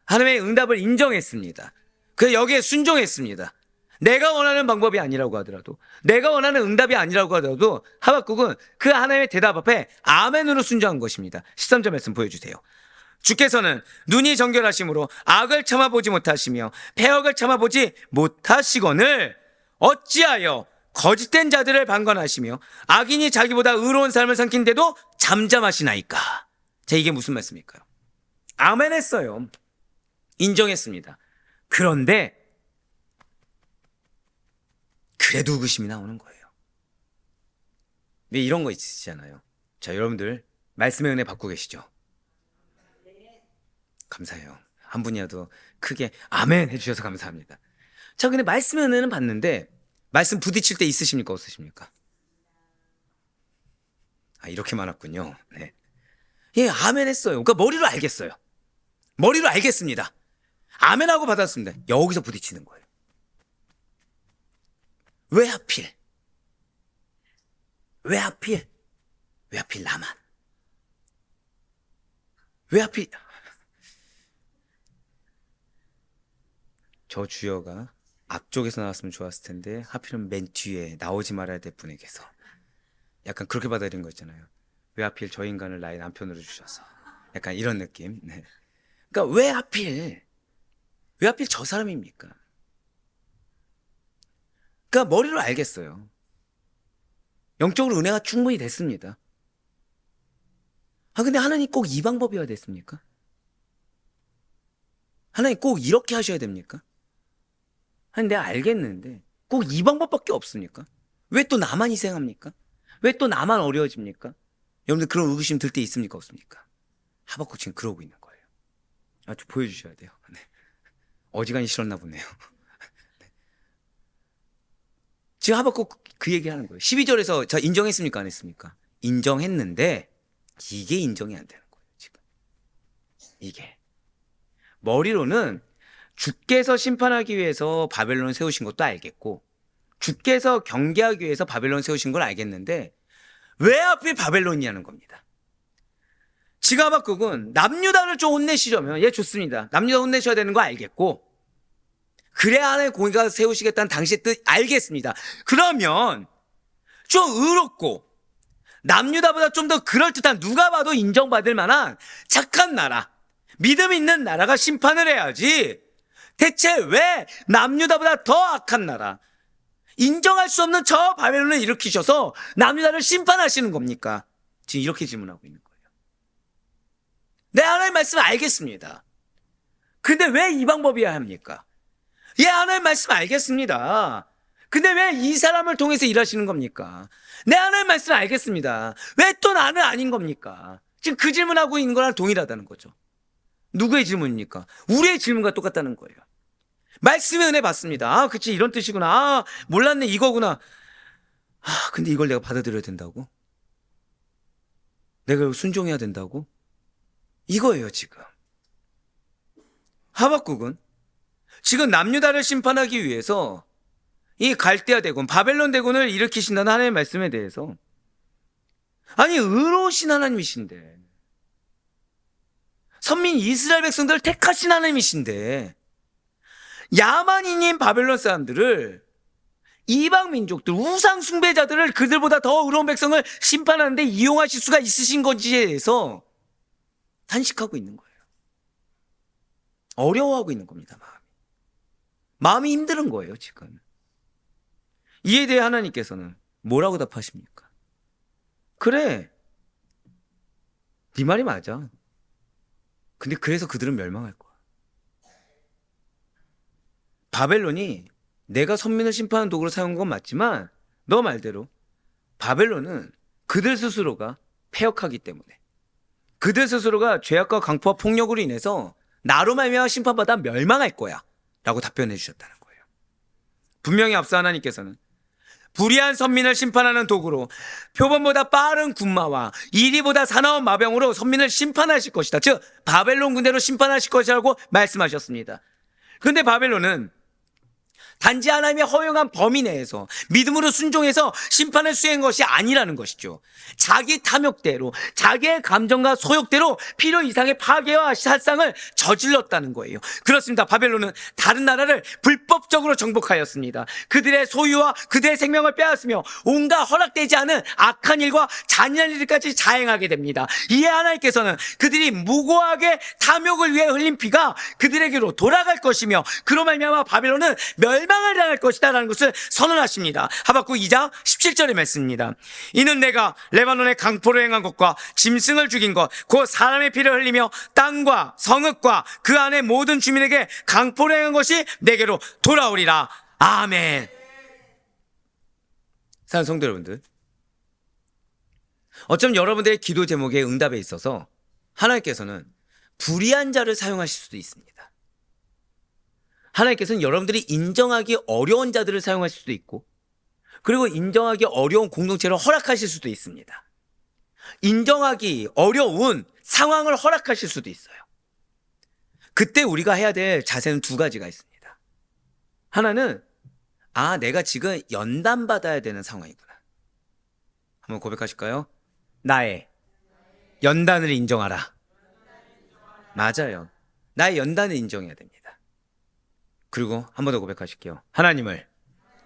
A: 하나님의 응답을 인정했습니다. 그래서 여기에 순종했습니다. 내가 원하는 방법이 아니라고 하더라도, 내가 원하는 응답이 아니라고 하더라도 하박국은 그 하나님의 대답 앞에 아멘으로 순종한 것입니다. 13절 말씀 보여주세요. 주께서는 눈이 정결하심으로 악을 참아보지 못하시며 패역을 참아보지 못하시거늘 어찌하여 거짓된 자들을 방관하시며 악인이 자기보다 의로운 삶을 삼킨데도 잠잠하시나이까. 자, 이게 무슨 말씀일까요? 아멘 했어요. 인정했습니다. 그런데 그래도 의구심이 나오는 거예요. 왜 이런 거 있으시잖아요. 자, 여러분들 말씀의 은혜 받고 계시죠? 감사해요. 한 분이라도 크게 아멘 해주셔서 감사합니다. 자, 근데 말씀의 은혜는 받는데 말씀 부딪힐 때 있으십니까? 없으십니까? 아, 이렇게 많았군요. 네. 예, 아멘 했어요. 그러니까 머리로 알겠어요. 머리로 알겠습니다. 아멘하고 받았습니다. 여기서 부딪히는 거예요. 왜 하필? 왜 하필? 왜 하필 나만? 왜 하필? 저 주여가 앞쪽에서 나왔으면 좋았을 텐데 하필은 맨 뒤에 나오지 말아야 될 분에게서 약간 그렇게 받아들인 거 있잖아요. 왜 하필 저 인간을 나의 남편으로 주셔서 약간 이런 느낌. 네. 그러니까 왜 하필 저 사람입니까? 그러니까 머리로 알겠어요. 영적으로 은혜가 충분히 됐습니다. 아 근데 하나님 꼭 이 방법이어야 됐습니까? 하나님 꼭 이렇게 하셔야 됩니까? 아니 내가 알겠는데 꼭 이 방법밖에 없습니까? 왜 또 나만 희생합니까? 왜 또 나만 어려워집니까? 여러분들 그런 의구심 들 때 있습니까? 없습니까? 하박국 지금 그러고 있는 거예요. 아, 좀 보여주셔야 돼요. 네. 어지간히 싫었나 보네요. 지금 하박국 그 얘기 하는 거예요. 12절에서 자 인정했습니까? 안 했습니까? 인정했는데 이게 인정이 안 되는 거예요. 지금 이게 머리로는 주께서 심판하기 위해서 바벨론을 세우신 것도 알겠고 주께서 경계하기 위해서 바벨론 세우신 걸 알겠는데 왜 하필 바벨론이냐는 겁니다. 지금 하박국은 남유다를 좀 혼내시려면 예 좋습니다. 남유다 혼내셔야 되는 거 알겠고 그래야 하나님 공의가 세우시겠다는 당시의 뜻 알겠습니다. 그러면 좀 의롭고 남유다보다 좀 더 그럴듯한 누가 봐도 인정받을 만한 착한 나라 믿음 있는 나라가 심판을 해야지 대체 왜 남유다보다 더 악한 나라 인정할 수 없는 저 바벨론을 일으키셔서 남유다를 심판하시는 겁니까? 지금 이렇게 질문하고 있는 거예요. 네, 하나님 말씀 알겠습니다. 근데 왜 이 방법이어야 합니까? 예, 하나님 말씀 알겠습니다. 근데 왜 이 사람을 통해서 일하시는 겁니까? 네, 하나님 말씀 알겠습니다. 왜 또 나는 아닌 겁니까? 지금 그 질문하고 있는 거랑 동일하다는 거죠. 누구의 질문입니까? 우리의 질문과 똑같다는 거예요. 말씀의 은혜 받습니다. 아, 그치, 이런 뜻이구나. 아, 몰랐네, 이거구나. 아, 근데 이걸 내가 받아들여야 된다고? 내가 순종해야 된다고? 이거예요, 지금. 하박국은 지금 남유다를 심판하기 위해서 이 갈대아 대군, 바벨론 대군을 일으키신다는 하나님의 말씀에 대해서 아니, 의로우신 하나님이신데 선민 이스라엘 백성들을 택하신 하나님이신데 야만인인 바벨론 사람들을 이방 민족들, 우상 숭배자들을 그들보다 더 의로운 백성을 심판하는데 이용하실 수가 있으신 건지에 대해서 탄식하고 있는 거예요. 어려워하고 있는 겁니다. 마음이 힘든 거예요, 지금. 이에 대해 하나님께서는 뭐라고 답하십니까? 그래, 네 말이 맞아. 근데 그래서 그들은 멸망할 거야. 바벨론이 내가 선민을 심판하는 도구로 사용한 건 맞지만 너 말대로 바벨론은 그들 스스로가 패역하기 때문에 그들 스스로가 죄악과 강포와 폭력으로 인해서 나로 말미암아 심판받아 멸망할 거야 라고 답변해 주셨다는 거예요. 분명히 앞서 하나님께서는 불의한 선민을 심판하는 도구로 표범보다 빠른 군마와 이리보다 사나운 마병으로 선민을 심판하실 것이다. 즉 바벨론 군대로 심판하실 것이라고 말씀하셨습니다. 그런데 바벨론은 단지 하나님의 허용한 범위 내에서 믿음으로 순종해서 심판을 수행한 것이 아니라는 것이죠. 자기 탐욕대로 자기의 감정과 소욕대로 필요 이상의 파괴와 살상을 저질렀다는 거예요. 그렇습니다. 바벨론은 다른 나라를 불법적으로 정복하였습니다. 그들의 소유와 그들의 생명을 빼앗으며 온갖 허락되지 않은 악한 일과 잔인한 일까지 자행하게 됩니다. 이에 하나님께서는 그들이 무고하게 탐욕을 위해 흘린 피가 그들에게로 돌아갈 것이며 그로 말미암아 바벨론은 멸망을 당할 것이다 라는 것을 선언하십니다. 하박국 2장 17절의 말씀입니다. 이는 내가 레바논의 강포로 행한 것과 짐승을 죽인 것 곧 사람의 피를 흘리며 땅과 성읍과 그 안에 모든 주민에게 강포로 행한 것이 내게로 돌아오리라. 아멘. 사랑하는 성도 여러분들, 어쩜 여러분들의 기도 제목의 응답에 있어서 하나님께서는 불의한 자를 사용하실 수도 있습니다. 하나님께서는 여러분들이 인정하기 어려운 자들을 사용하실 수도 있고 그리고 인정하기 어려운 공동체를 허락하실 수도 있습니다. 인정하기 어려운 상황을 허락하실 수도 있어요. 그때 우리가 해야 될 자세는 두 가지가 있습니다. 하나는 내가 지금 연단받아야 되는 상황이구나. 한번 고백하실까요? 나의 연단을 인정하라. 맞아요. 나의 연단을 인정해야 됩니다. 그리고 한 번 더 고백하실게요. 하나님을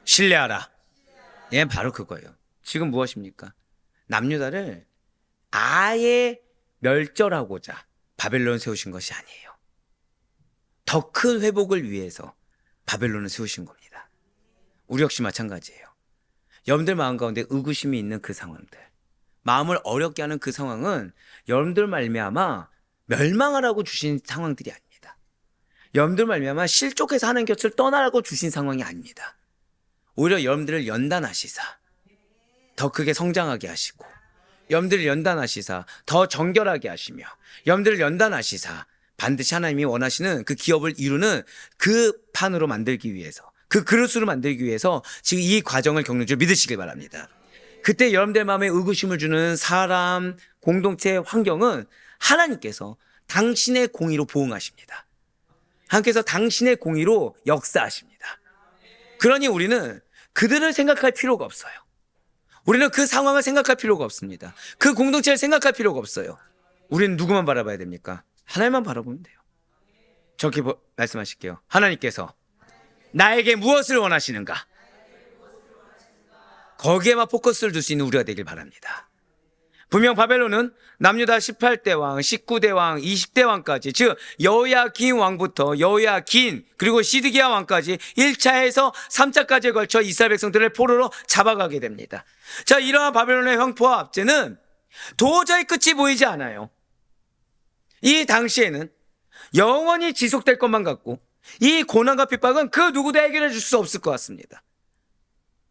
A: 신뢰하라. 예, 바로 그거예요. 지금 무엇입니까? 남유다를 아예 멸절하고자 바벨론 세우신 것이 아니에요. 더 큰 회복을 위해서 바벨론을 세우신 겁니다. 우리 역시 마찬가지예요. 여러분들 마음 가운데 의구심이 있는 그 상황들, 마음을 어렵게 하는 그 상황은 여러분들 말미암아 멸망하라고 주신 상황들이 아닙니다. 여러분들 말미암아 실족해서 하는 곁을 떠나라고 주신 상황이 아닙니다. 오히려 여러분들을 연단하시사 더 크게 성장하게 하시고, 여러분들을 연단하시사 더 정결하게 하시며, 여러분들을 연단하시사 반드시 하나님이 원하시는 그 기업을 이루는 그 판으로 만들기 위해서, 그 그릇으로 만들기 위해서 지금 이 과정을 겪는 줄 믿으시길 바랍니다. 그때 여러분들 마음에 의구심을 주는 사람, 공동체, 환경은 하나님께서 당신의 공의로 보응하십니다. 하나님께서 당신의 공의로 역사하십니다. 그러니 우리는 그들을 생각할 필요가 없어요. 우리는 그 상황을 생각할 필요가 없습니다. 그 공동체를 생각할 필요가 없어요. 우리는 누구만 바라봐야 됩니까? 하나님만 바라보면 돼요. 저렇게 말씀하실게요. 하나님께서 나에게 무엇을 원하시는가? 거기에만 포커스를 둘 수 있는 우리가 되길 바랍니다. 분명 바벨론은 남유다 18대 왕, 19대 왕, 20대 왕까지, 즉 여호야긴 왕부터 여호야긴 그리고 시드기야 왕까지 1차에서 3차까지에 걸쳐 이스라엘 백성들을 포로로 잡아가게 됩니다. 자, 이러한 바벨론의 횡포와 압제는 도저히 끝이 보이지 않아요. 이 당시에는 영원히 지속될 것만 같고, 이 고난과 핍박은 그 누구도 해결해 줄 수 없을 것 같습니다.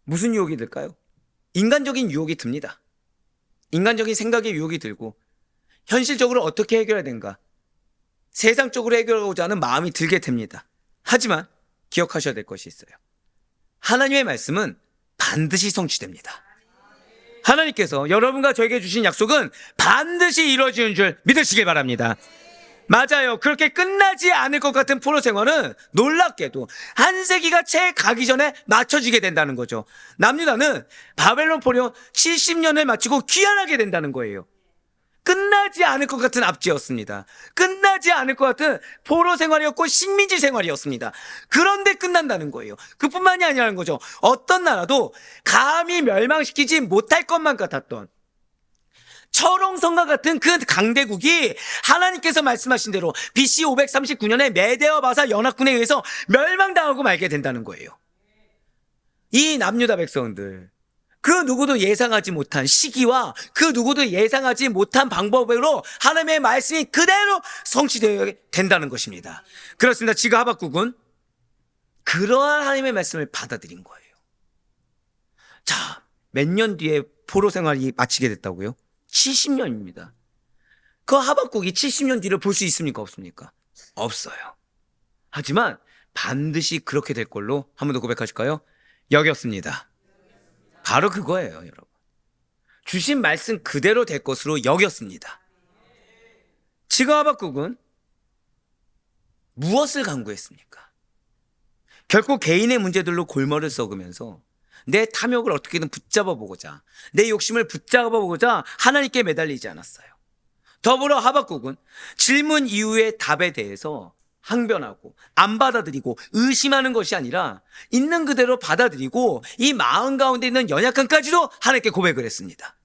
A: 무슨 유혹이 들까요? 인간적인 유혹이 듭니다. 인간적인 생각의 유혹이 들고, 현실적으로 어떻게 해결해야 되는가, 세상적으로 해결하고자 하는 마음이 들게 됩니다. 하지만 기억하셔야 될 것이 있어요. 하나님의 말씀은 반드시 성취됩니다. 하나님께서 여러분과 저에게 주신 약속은 반드시 이루어지는 줄 믿으시길 바랍니다. 맞아요. 그렇게 끝나지 않을 것 같은 포로 생활은 놀랍게도 한 세기가 채 가기 전에 맞춰지게 된다는 거죠. 남유다는 바벨론 포로 70년을 마치고 귀환하게 된다는 거예요. 끝나지 않을 것 같은 압제였습니다. 끝나지 않을 것 같은 포로 생활이었고 식민지 생활이었습니다. 그런데 끝난다는 거예요. 그뿐만이 아니라는 거죠. 어떤 나라도 감히 멸망시키지 못할 것만 같았던 철옹성과 같은 그 강대국이 하나님께서 말씀하신 대로 BC 539년에 메대와 바사 연합군에 의해서 멸망당하고 말게 된다는 거예요. 이 남유다 백성들, 그 누구도 예상하지 못한 시기와 그 누구도 예상하지 못한 방법으로 하나님의 말씀이 그대로 성취되어야 된다는 것입니다. 그렇습니다. 지금 하박국은 그러한 하나님의 말씀을 받아들인 거예요. 자, 몇 년 뒤에 포로 생활이 마치게 됐다고요? 70년입니다. 그 하박국이 70년 뒤를 볼 수 있습니까? 없습니까? 없어요. 하지만 반드시 그렇게 될 걸로 한 번 더 고백하실까요? 여겼습니다. 바로 그거예요, 여러분. 주신 말씀 그대로 될 것으로 여겼습니다. 지금 하박국은 무엇을 간구했습니까? 결코 개인의 문제들로 골머를 썩으면서 내 탐욕을 어떻게든 붙잡아 보고자, 내 욕심을 붙잡아 보고자 하나님께 매달리지 않았어요. 더불어 하박국은 질문 이후의 답에 대해서 항변하고 안 받아들이고 의심하는 것이 아니라 있는 그대로 받아들이고 이 마음 가운데 있는 연약함까지도 하나님께 고백을 했습니다.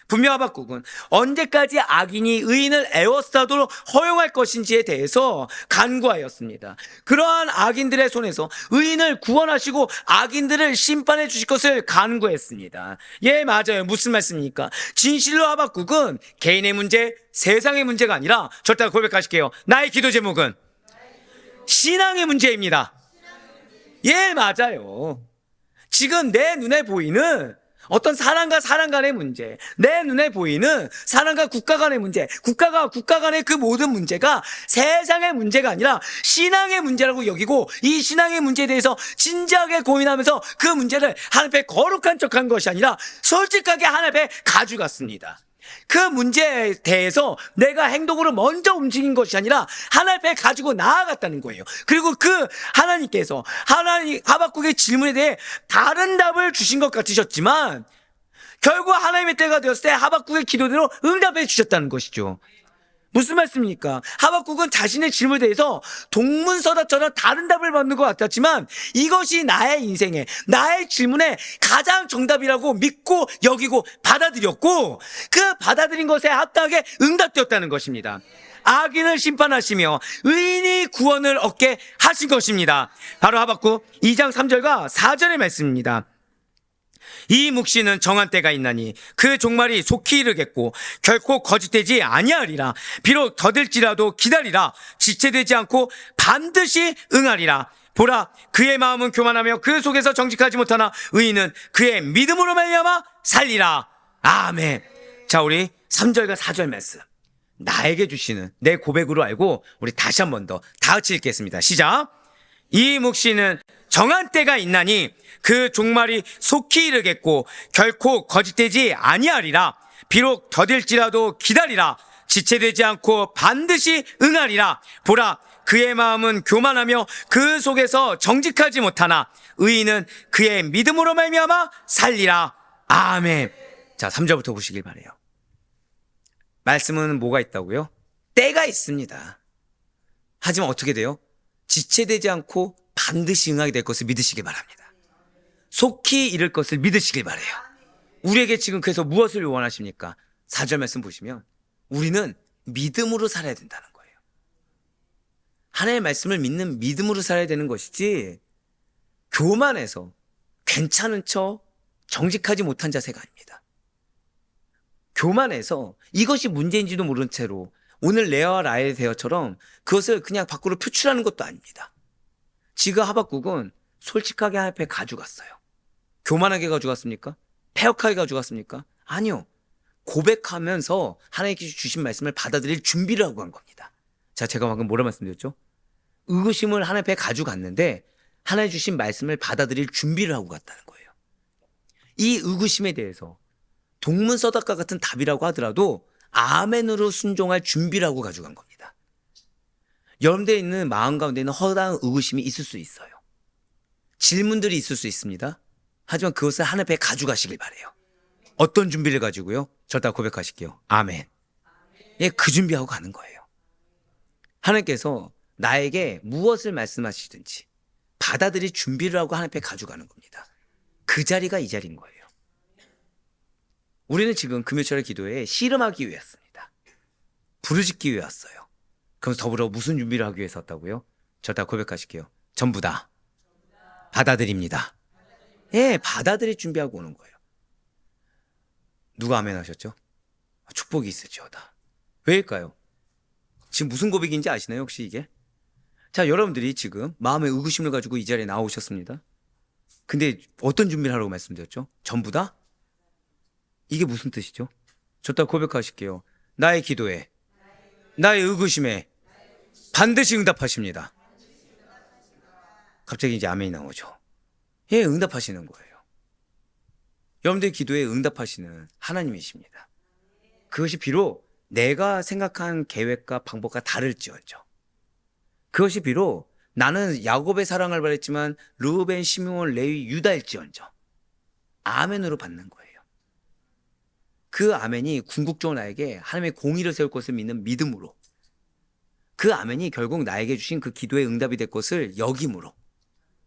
A: 분명 하박국은 언제까지 악인이 의인을 애워싸도록 허용할 것인지에 대해서 간구하였습니다. 그러한 악인들의 손에서 의인을 구원하시고 악인들을 심판해 주실 것을 간구했습니다. 예, 맞아요. 무슨 말씀입니까? 진실로 하박국은 개인의 문제, 세상의 문제가 아니라 절대 고백하실게요. 나의 기도 제목은 신앙의 문제입니다. 예, 맞아요. 지금 내 눈에 보이는 어떤 사람과 사람 간의 문제, 내 눈에 보이는 사람과 국가 간의 문제, 국가가 국가 간의 그 모든 문제가 세상의 문제가 아니라 신앙의 문제라고 여기고, 이 신앙의 문제에 대해서 진지하게 고민하면서 그 문제를 하나님 앞에 거룩한 척한 것이 아니라 솔직하게 하나님 앞에 가져갔습니다. 그 문제에 대해서 내가 행동으로 먼저 움직인 것이 아니라 하나님 앞에 가지고 나아갔다는 거예요. 그리고 그 하나님께서 하박국의 질문에 대해 다른 답을 주신 것 같으셨지만 결국 하나님의 때가 되었을 때 하박국의 기도대로 응답해 주셨다는 것이죠. 무슨 말씀입니까? 하박국은 자신의 질문에 대해서 동문서답처럼 다른 답을 받는 것 같았지만 이것이 나의 인생에, 나의 질문에 가장 정답이라고 믿고 여기고 받아들였고 그 받아들인 것에 합당하게 응답되었다는 것입니다. 악인을 심판하시며 의인이 구원을 얻게 하신 것입니다. 바로 하박국 2장 3절과 4절의 말씀입니다. 이 묵시는 정한 때가 있나니 그 종말이 속히 이르겠고 결코 거짓되지 아니하리라. 비록 더딜지라도 기다리라. 지체되지 않고 반드시 응하리라. 보라, 그의 마음은 교만하며 그 속에서 정직하지 못하나 의인은 그의 믿음으로 말미암아 살리라. 아멘. 자, 우리 3절과 4절 말씀 나에게 주시는 내 고백으로 알고 우리 다시 한 번 더 다 같이 읽겠습니다. 시작. 이 묵시는 정한 때가 있나니 그 종말이 속히 이르겠고 결코 거짓되지 아니하리라. 비록 더딜지라도 기다리라. 지체되지 않고 반드시 응하리라. 보라, 그의 마음은 교만하며 그 속에서 정직하지 못하나 의인은 그의 믿음으로 말미암아 살리라. 아멘. 자, 3절부터 보시길 바래요. 말씀은 뭐가 있다고요? 때가 있습니다. 하지만 어떻게 돼요? 지체되지 않고 반드시 응하게 될 것을 믿으시길 바랍니다. 속히 이를 것을 믿으시길 바라요. 우리에게 지금 그래서 무엇을 원하십니까? 4절 말씀 보시면 우리는 믿음으로 살아야 된다는 거예요. 하나님의 말씀을 믿는 믿음으로 살아야 되는 것이지 교만해서 괜찮은 척 정직하지 못한 자세가 아닙니다. 교만해서 이것이 문제인지도 모른 채로 오늘 레아와 라헬의 대화처럼 그것을 그냥 밖으로 표출하는 것도 아닙니다. 지금 하박국은 솔직하게 하나님 앞에 가져갔어요. 교만하게 가져갔습니까? 패역하게 가져갔습니까? 아니요. 고백하면서 하나님께서 주신 말씀을 받아들일 준비를 하고 간 겁니다. 자, 제가 방금 뭐라 말씀드렸죠? 의구심을 하나님 앞에 가져갔는데 하나님 주신 말씀을 받아들일 준비를 하고 갔다는 거예요. 이 의구심에 대해서 동문서답과 같은 답이라고 하더라도 아멘으로 순종할 준비를 하고 가져간 겁니다. 여러분들의 있는 마음 가운데 있는 허다한 의구심이 있을 수 있어요. 질문들이 있을 수 있습니다. 하지만 그것을 하나님 앞에 가져가시길 바래요. 어떤 준비를 가지고요? 저다 고백하실게요. 아멘. 예, 그 준비하고 가는 거예요. 하나님께서 나에게 무엇을 말씀하시든지 받아들일 준비를 하고 하나님 앞에 가져가는 겁니다. 그 자리가 이 자리인 거예요. 우리는 지금 금요철의 기도에 씨름하기 위해 왔습니다. 부르짖기 위해 왔어요. 그럼 더불어 무슨 준비를 하기 위해서 왔다고요? 저다 고백하실게요. 전부 다 받아들입니다. 예, 받아들일 준비하고 오는 거예요. 누가 아멘 하셨죠? 축복이 있을지어다. 왜일까요? 지금 무슨 고백인지 아시나요, 혹시 이게? 자, 여러분들이 지금 마음의 의구심을 가지고 이 자리에 나오셨습니다. 근데 어떤 준비를 하라고 말씀드렸죠? 전부 다? 이게 무슨 뜻이죠? 저따 고백하실게요. 나의 기도에, 나의 의구심에 반드시 응답하십니다. 갑자기 이제 아멘이 나오죠. 예, 응답하시는 거예요. 여러분들의 기도에 응답하시는 하나님이십니다. 그것이 비록 내가 생각한 계획과 방법과 다를지언정, 그것이 비록 나는 야곱의 사랑을 바랬지만 르우벤, 시므온, 레위, 유다일지언정 아멘으로 받는 거예요. 그 아멘이 궁극적으로 나에게 하나님의 공의를 세울 것을 믿는 믿음으로, 그 아멘이 결국 나에게 주신 그 기도의 응답이 될 것을 여김으로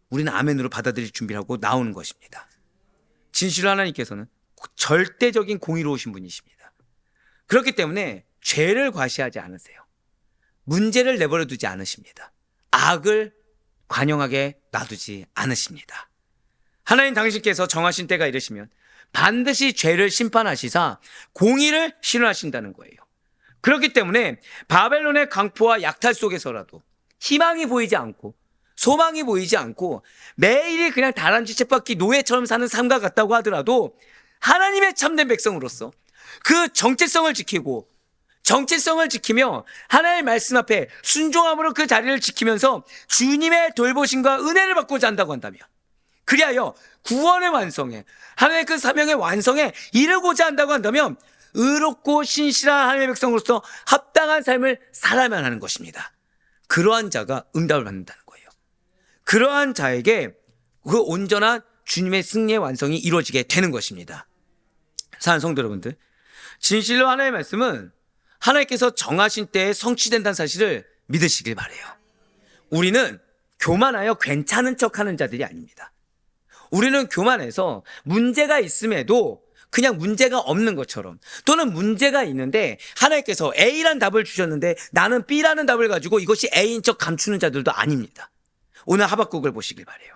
A: 우리는 아멘으로 받아들일 준비를 하고 나오는 것입니다. 진실로 하나님께서는 절대적인 공의로우신 분이십니다. 그렇기 때문에 죄를 과시하지 않으세요. 문제를 내버려 두지 않으십니다. 악을 관영하게 놔두지 않으십니다. 하나님 당신께서 정하신 때가 이르시면 반드시 죄를 심판하시사 공의를 실현하신다는 거예요. 그렇기 때문에 바벨론의 강포와 약탈 속에서라도 희망이 보이지 않고 소망이 보이지 않고 매일이 그냥 다람쥐 쳇바퀴 노예처럼 사는 삶과 같다고 하더라도 하나님의 참된 백성으로서 그 정체성을 지키고 정체성을 지키며 하나님의 말씀 앞에 순종함으로 그 자리를 지키면서 주님의 돌보심과 은혜를 받고자 한다고 한다면, 그리하여 구원의 완성에, 하나님의 그 사명의 완성에 이르고자 한다고 한다면 의롭고 신실한 하나님의 백성으로서 합당한 삶을 살아야만 하는 것입니다. 그러한 자가 응답을 받는다는 거예요. 그러한 자에게 그 온전한 주님의 승리의 완성이 이루어지게 되는 것입니다. 사랑하는 성도 여러분들, 진실로 하나님의 말씀은 하나님께서 정하신 때에 성취된다는 사실을 믿으시길 바래요. 우리는 교만하여 괜찮은 척하는 자들이 아닙니다. 우리는 교만해서 문제가 있음에도 그냥 문제가 없는 것처럼, 또는 문제가 있는데 하나님께서 A라는 답을 주셨는데 나는 B라는 답을 가지고 이것이 A인 척 감추는 자들도 아닙니다. 오늘 하박국을 보시길 바래요.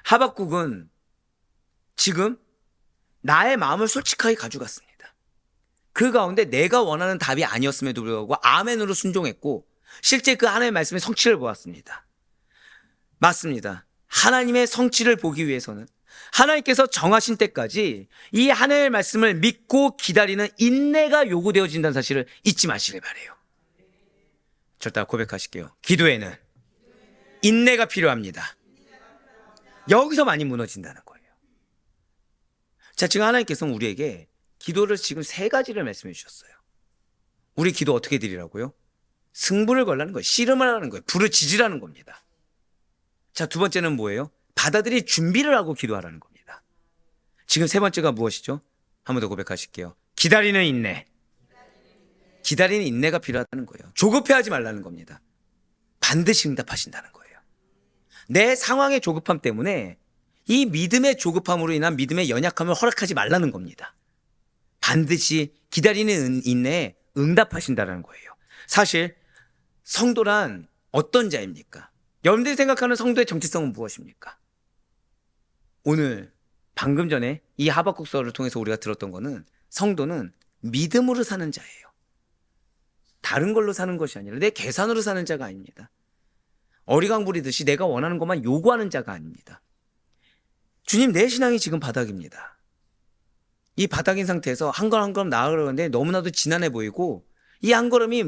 A: 하박국은 지금 나의 마음을 솔직하게 가져갔습니다. 그 가운데 내가 원하는 답이 아니었음에도 불구하고 아멘으로 순종했고 실제 그 하나님의 말씀의 성취를 보았습니다. 맞습니다. 하나님의 성취를 보기 위해서는 하나님께서 정하신 때까지 이 하나님의 말씀을 믿고 기다리는 인내가 요구되어진다는 사실을 잊지 마시길 바래요. 절대 고백하실게요. 기도에는 인내가 필요합니다. 여기서 많이 무너진다는 거예요. 자, 지금 하나님께서는 우리에게 기도를 지금 3가지를 말씀해 주셨어요. 우리 기도 어떻게 드리라고요? 승부를 걸라는 거예요. 씨름을 하는 거예요. 불을 지지라는 겁니다. 자, 2번째는 뭐예요? 받아들일 준비를 하고 기도하라는 겁니다. 지금 3번째가 무엇이죠? 한 번 더 고백하실게요. 기다리는 인내. 기다리는 인내가 필요하다는 거예요. 조급해하지 말라는 겁니다. 반드시 응답하신다는 거예요. 내 상황의 조급함 때문에 이 믿음의 조급함으로 인한 믿음의 연약함을 허락하지 말라는 겁니다. 반드시 기다리는 인내에 응답하신다는 거예요. 사실 성도란 어떤 자입니까? 여러분들이 생각하는 성도의 정체성은 무엇입니까? 오늘 방금 전에 이 하박국서를 통해서 우리가 들었던 거는 성도는 믿음으로 사는 자예요. 다른 걸로 사는 것이 아니라 내 계산으로 사는 자가 아닙니다. 어리광 부리듯이 내가 원하는 것만 요구하는 자가 아닙니다. 주님, 내 신앙이 지금 바닥입니다. 이 바닥인 상태에서 한 걸음 한 걸음 나아가려는데 너무나도 지난해 보이고 이 한 걸음이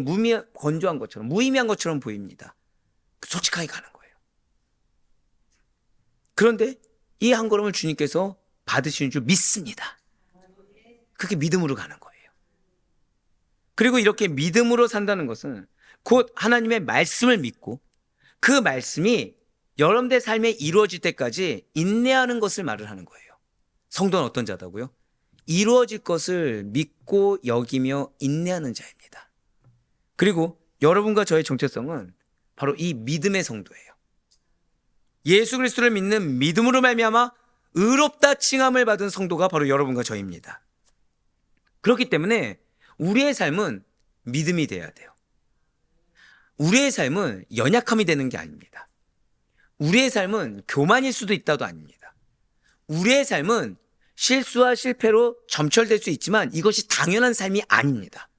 A: 건조한 것처럼 무의미한 것처럼 보입니다. 솔직하게 가는 거예요. 그런데 이 한 걸음을 주님께서 받으시는 줄 믿습니다. 그렇게 믿음으로 가는 거예요. 그리고 이렇게 믿음으로 산다는 것은 곧 하나님의 말씀을 믿고 그 말씀이 여러분들의 삶에 이루어질 때까지 인내하는 것을 말을 하는 거예요. 성도는 어떤 자다고요? 이루어질 것을 믿고 여기며 인내하는 자입니다. 그리고 여러분과 저의 정체성은 바로 이 믿음의 성도예요. 예수 그리스도를 믿는 믿음으로 말미암아 의롭다 칭함을 받은 성도가 바로 여러분과 저입니다. 그렇기 때문에 우리의 삶은 믿음이 돼야 돼요. 우리의 삶은 연약함이 되는 게 아닙니다. 우리의 삶은 교만일 수도 있다도 아닙니다. 우리의 삶은 실수와 실패로 점철될 수 있지만 이것이 당연한 삶이 아닙니다.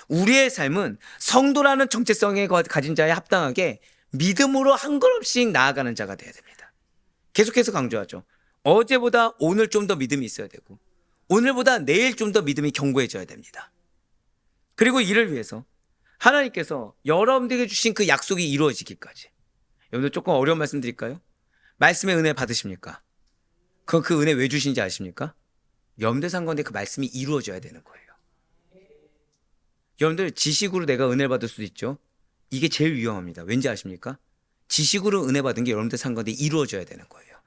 A: 우리의 삶은 성도라는 정체성에 가진 자에 합당하게 믿음으로 한 걸음씩 나아가는 자가 되어야 됩니다. 계속해서 강조하죠. 어제보다 오늘 좀 더 믿음이 있어야 되고 오늘보다 내일 좀 더 믿음이 견고해져야 됩니다. 그리고 이를 위해서 하나님께서 여러분들에게 주신 그 약속이 이루어지기까지, 여러분들 조금 어려운 말씀 드릴까요? 말씀의 은혜 받으십니까? 그 은혜 왜 주신지 아십니까? 여러분들 산 건데 그 말씀이 이루어져야 되는 거예요. 여러분들 지식으로 내가 은혜를 받을 수도 있죠. 이게 제일 위험합니다. 왠지 아십니까? 지식으로 은혜 받은 게 여러분들 산 건데 이루어져야 되는 거예요.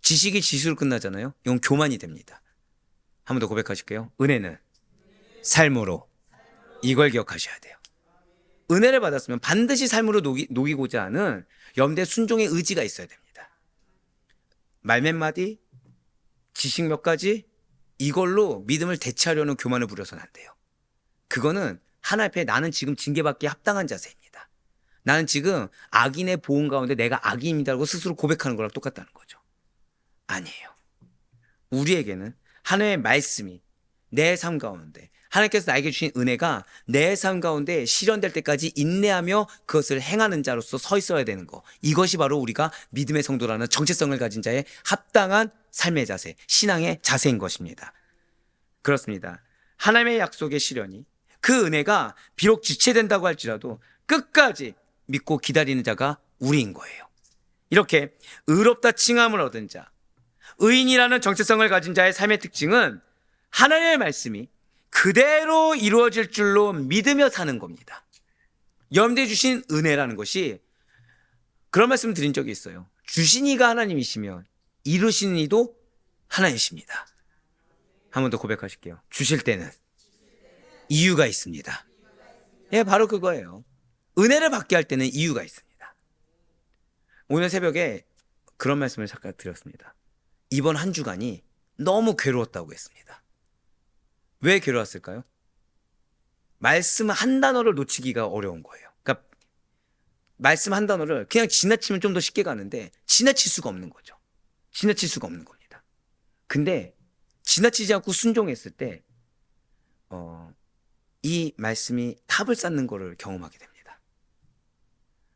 A: 지식이 지식으로 끝나잖아요. 이건 교만이 됩니다. 한 번 더 고백하실게요. 은혜는 삶으로. 이걸 기억하셔야 돼요. 은혜를 받았으면 반드시 삶으로 녹이고자 하는 여러분들의 순종의 의지가 있어야 됩니다. 말 몇 마디, 지식 몇 가지, 이걸로 믿음을 대체하려는 교만을 부려서는 안 돼요. 그거는 하나님 앞에 나는 지금 징계받기에 합당한 자세입니다. 나는 지금 악인의 보험 가운데 내가 악인입니다라고 스스로 고백하는 거랑 똑같다는 거죠. 아니에요. 우리에게는 하나님의 말씀이 내 삶 가운데, 하나님께서 나에게 주신 은혜가 내 삶 가운데 실현될 때까지 인내하며 그것을 행하는 자로서 서 있어야 되는 거, 이것이 바로 우리가 믿음의 성도라는 정체성을 가진 자의 합당한 삶의 자세, 신앙의 자세인 것입니다. 그렇습니다. 하나님의 약속의 실현이, 그 은혜가 비록 지체된다고 할지라도 끝까지 믿고 기다리는 자가 우리인 거예요. 이렇게 의롭다 칭함을 얻은 자, 의인이라는 정체성을 가진 자의 삶의 특징은 하나님의 말씀이 그대로 이루어질 줄로 믿으며 사는 겁니다. 여러분들이 주신 은혜라는 것이, 그런 말씀 드린 적이 있어요. 주신 이가 하나님이시면 이루시는 이도 하나님이십니다. 한 번 더 고백하실게요. 주실 때는 이유가 있습니다. 예, 바로 그거예요. 은혜를 받게 할 때는 이유가 있습니다. 오늘 새벽에 그런 말씀을 잠깐 드렸습니다. 이번 한 주간이 너무 괴로웠다고 했습니다. 왜 괴로웠을까요? 말씀 한 단어를 놓치기가 어려운 거예요. 그러니까 말씀 한 단어를 그냥 지나치면 좀 더 쉽게 가는데 지나칠 수가 없는 거죠. 지나칠 수가 없는 겁니다. 근데 지나치지 않고 순종했을 때 이 말씀이 탑을 쌓는 거를 경험하게 됩니다.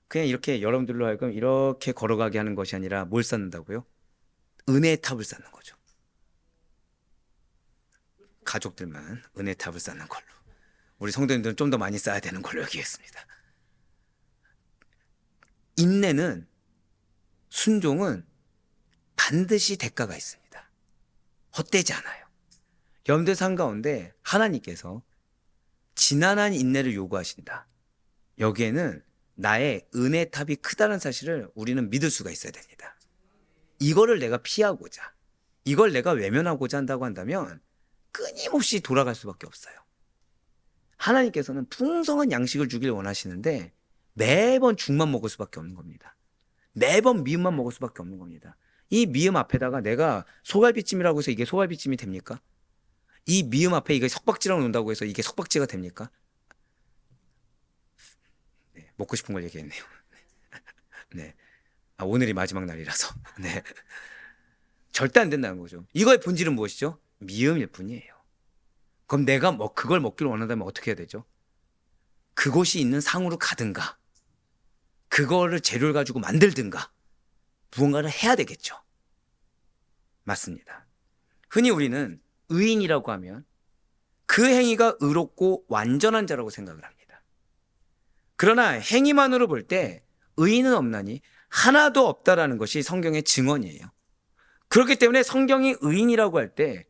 A: 그냥 이렇게 여러분들로 하여금 이렇게 걸어가게 하는 것이 아니라 뭘 쌓는다고요? 은혜의 탑을 쌓는 거죠. 가족들만 은혜의 탑을 쌓는 걸로. 우리 성도님들은 좀 더 많이 쌓아야 되는 걸로 여기겠습니다. 인내는, 순종은 반드시 대가가 있습니다. 헛되지 않아요. 여러분들 삶 가운데 하나님께서 지난한 인내를 요구하신다. 여기에는 나의 은혜 탑이 크다는 사실을 우리는 믿을 수가 있어야 됩니다. 이거를 내가 피하고자, 이걸 내가 외면하고자 한다고 한다면 끊임없이 돌아갈 수밖에 없어요. 하나님께서는 풍성한 양식을 주길 원하시는데 매번 죽만 먹을 수밖에 없는 겁니다. 매번 미음만 먹을 수밖에 없는 겁니다. 이 미음 앞에다가 내가 소갈비찜이라고 해서 이게 소갈비찜이 됩니까? 이 미음 앞에 이게 석박지라고 놓는다고 해서 이게 석박지가 됩니까? 네, 먹고 싶은 걸 얘기했네요. 네. 오늘이 마지막 날이라서. 네. 절대 안 된다는 거죠. 이거의 본질은 무엇이죠? 미음일 뿐이에요. 그럼 내가 그걸 먹기를 원한다면 어떻게 해야 되죠? 그곳이 있는 상으로 가든가, 그거를 재료를 가지고 만들든가, 무언가를 해야 되겠죠. 맞습니다. 흔히 우리는 의인이라고 하면 그 행위가 의롭고 완전한 자라고 생각을 합니다. 그러나 행위만으로 볼 때 의인은 없나니 하나도 없다라는 것이 성경의 증언이에요. 그렇기 때문에 성경이 의인이라고 할 때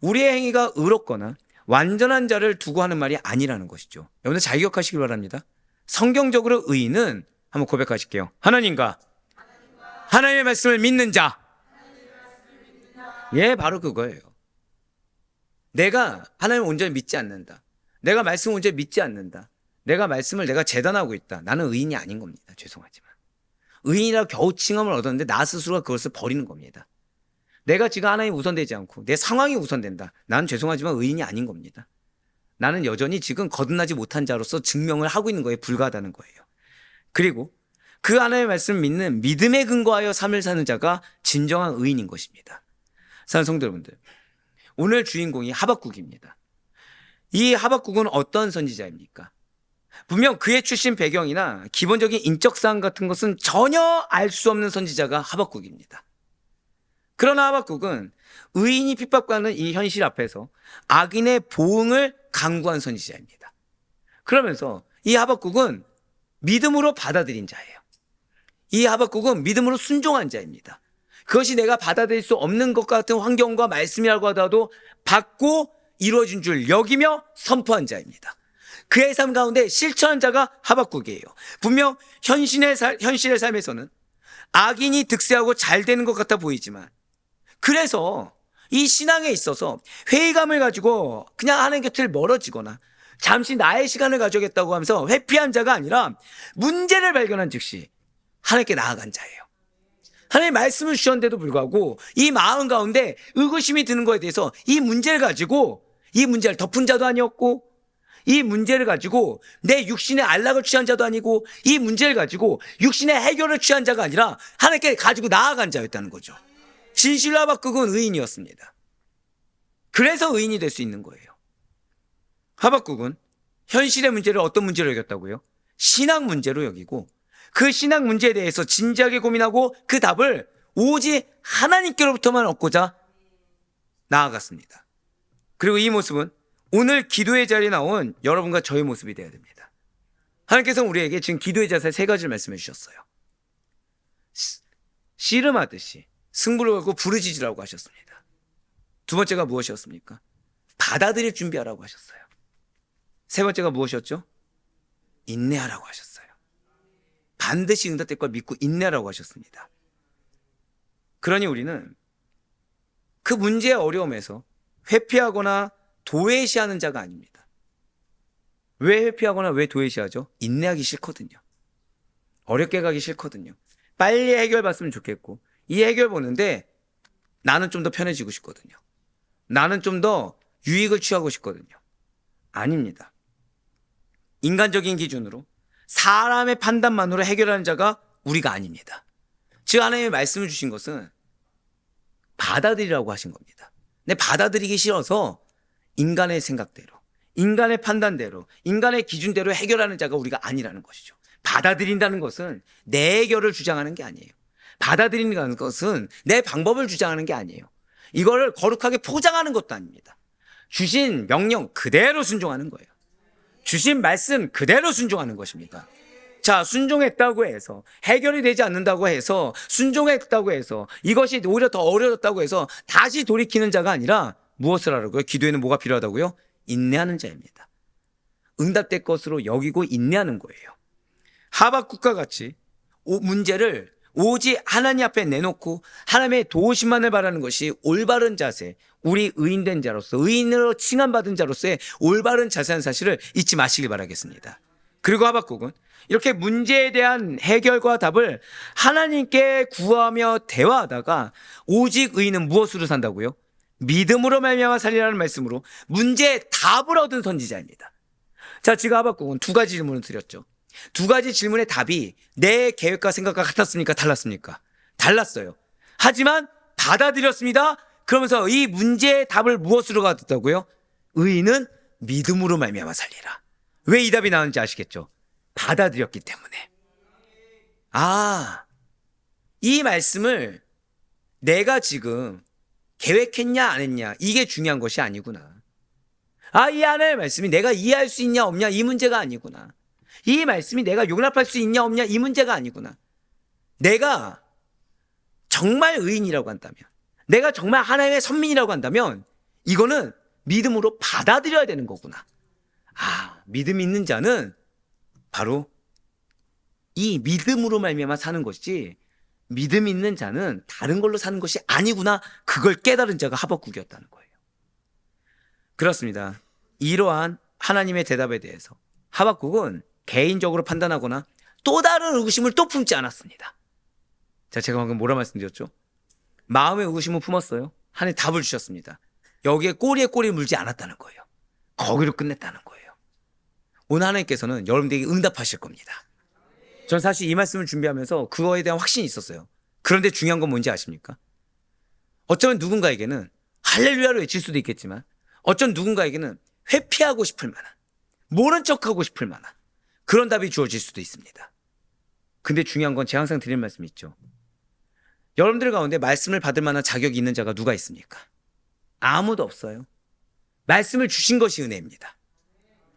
A: 우리의 행위가 의롭거나 완전한 자를 두고 하는 말이 아니라는 것이죠. 여러분들 잘 기억하시길 바랍니다. 성경적으로 의인은 한번 고백하실게요. 하나님과 하나님의 말씀을 믿는 자. 예, 바로 그거예요. 내가 하나님을 온전히 믿지 않는다. 내가 말씀을 온전히 믿지 않는다. 내가 말씀을 내가 재단하고 있다. 나는 의인이 아닌 겁니다. 죄송하지만. 의인이라고 겨우 칭함을 얻었는데 나 스스로가 그것을 버리는 겁니다. 내가 지금 하나님이 우선되지 않고 내 상황이 우선된다. 나는 죄송하지만 의인이 아닌 겁니다. 나는 여전히 지금 거듭나지 못한 자로서 증명을 하고 있는 거에 불과하다는 거예요. 그리고 그 하나님의 말씀을 믿는 믿음에 근거하여 삶을 사는 자가 진정한 의인인 것입니다. 사랑하는 성도 여러분들, 오늘 주인공이 하박국입니다. 이 하박국은 어떤 선지자입니까? 분명 그의 출신 배경이나 기본적인 인적 사항 같은 것은 전혀 알 수 없는 선지자가 하박국입니다. 그러나 하박국은 의인이 핍박받는 이 현실 앞에서 악인의 보응을 강구한 선지자입니다. 그러면서 이 하박국은 믿음으로 받아들인 자예요. 이 하박국은 믿음으로 순종한 자입니다. 그것이 내가 받아들일 수 없는 것 같은 환경과 말씀이라고 하더라도 받고 이루어진 줄 여기며 선포한 자입니다. 그의 삶 가운데 실천한 자가 하박국이에요. 분명 현실의 삶에서는 악인이 득세하고 잘 되는 것 같아 보이지만, 그래서 이 신앙에 있어서 회의감을 가지고 그냥 하나님 곁을 멀어지거나 잠시 나의 시간을 가져야겠다고 하면서 회피한 자가 아니라 문제를 발견한 즉시 하나님께 나아간 자예요. 하나님 말씀을 주셨는데도 불구하고 이 마음 가운데 의구심이 드는 것에 대해서 이 문제를 가지고 이 문제를 덮은 자도 아니었고, 이 문제를 가지고 내 육신의 안락을 취한 자도 아니고, 이 문제를 가지고 육신의 해결을 취한 자가 아니라 하나님께 가지고 나아간 자였다는 거죠. 진실로 하박국은 의인이었습니다. 그래서 의인이 될 수 있는 거예요. 하박국은 현실의 문제를 어떤 문제로 여겼다고요? 신앙 문제로 여기고, 그 신앙 문제에 대해서 진지하게 고민하고 그 답을 오직 하나님께로부터만 얻고자 나아갔습니다. 그리고 이 모습은 오늘 기도의 자리에 나온 여러분과 저의 모습이 되어야 됩니다. 하나님께서는 우리에게 지금 기도의 자세 세 가지를 말씀해 주셨어요. 씨름하듯이 승부를 걸고 부르짖으라고 하셨습니다. 두 번째가 무엇이었습니까? 받아들일 준비하라고 하셨어요. 세 번째가 무엇이었죠? 인내하라고 하셨어요. 반드시 응답될 걸 믿고 인내하라고 하셨습니다. 그러니 우리는 그 문제의 어려움에서 회피하거나 도외시하는 자가 아닙니다. 왜 회피하거나 왜 도외시하죠? 인내하기 싫거든요. 어렵게 가기 싫거든요. 빨리 해결받으면 좋겠고, 이 해결 보는데 나는 좀 더 편해지고 싶거든요. 나는 좀 더 유익을 취하고 싶거든요. 아닙니다. 인간적인 기준으로 사람의 판단만으로 해결하는 자가 우리가 아닙니다. 즉 하나님의 말씀을 주신 것은 받아들이라고 하신 겁니다. 근데 받아들이기 싫어서 인간의 생각대로, 인간의 판단대로, 인간의 기준대로 해결하는 자가 우리가 아니라는 것이죠. 받아들인다는 것은 내 해결을 주장하는 게 아니에요. 받아들이는 것은 내 방법을 주장하는 게 아니에요. 이거를 거룩하게 포장하는 것도 아닙니다. 주신 명령 그대로 순종하는 거예요. 주신 말씀 그대로 순종하는 것입니다. 자, 순종했다고 해서 해결이 되지 않는다고 해서 순종했다고 해서 이것이 오히려 더 어려졌다고 해서 다시 돌이키는 자가 아니라 무엇을 하라고요? 기도에는 뭐가 필요하다고요? 인내하는 자입니다. 응답될 것으로 여기고 인내하는 거예요. 하박국과 같이 문제를 오직 하나님 앞에 내놓고 하나님의 도우심만을 바라는 것이 올바른 자세, 우리 의인된 자로서, 의인으로 칭함받은 자로서의 올바른 자세한 사실을 잊지 마시길 바라겠습니다. 그리고 하박국은 이렇게 문제에 대한 해결과 답을 하나님께 구하며 대화하다가 오직 의인은 무엇으로 산다고요? 믿음으로 말미암아 살리라는 말씀으로 문제의 답을 얻은 선지자입니다. 자, 지금 하박국은 두 가지 질문을 드렸죠. 두 가지 질문의 답이 내 계획과 생각과 같았습니까? 달랐습니까? 달랐어요. 하지만 받아들였습니다. 그러면서 이 문제의 답을 무엇으로 가졌다고요? 의인은 믿음으로 말미암아 살리라. 왜 이 답이 나왔는지 아시겠죠? 받아들였기 때문에. 아, 이 말씀을 내가 지금 계획했냐 안 했냐 이게 중요한 것이 아니구나. 아, 이 하나님의 말씀이 내가 이해할 수 있냐 없냐 이 문제가 아니구나. 이 말씀이 내가 용납할 수 있냐 없냐 이 문제가 아니구나. 내가 정말 의인이라고 한다면, 내가 정말 하나님의 선민이라고 한다면 이거는 믿음으로 받아들여야 되는 거구나. 아, 믿음이 있는 자는 바로 이 믿음으로 말미암아 사는 것이지 믿음 있는 자는 다른 걸로 사는 것이 아니구나. 그걸 깨달은 자가 하박국이었다는 거예요. 그렇습니다. 이러한 하나님의 대답에 대해서 하박국은 개인적으로 판단하거나 또 다른 의구심을 또 품지 않았습니다. 자, 제가 방금 뭐라 말씀드렸죠? 마음의 의구심을 품었어요. 하나님 답을 주셨습니다. 여기에 꼬리에 꼬리 물지 않았다는 거예요. 거기로 끝냈다는 거예요. 오늘 하나님께서는 여러분들에게 응답하실 겁니다. 전 사실 이 말씀을 준비하면서 그거에 대한 확신이 있었어요. 그런데 중요한 건 뭔지 아십니까? 어쩌면 누군가에게는 할렐루야로 외칠 수도 있겠지만 어쩌면 누군가에게는 회피하고 싶을 만한, 모른 척하고 싶을 만한 그런 답이 주어질 수도 있습니다. 근데 중요한 건 제가 항상 드리는 말씀이 있죠. 여러분들 가운데 말씀을 받을 만한 자격이 있는 자가 누가 있습니까? 아무도 없어요. 말씀을 주신 것이 은혜입니다.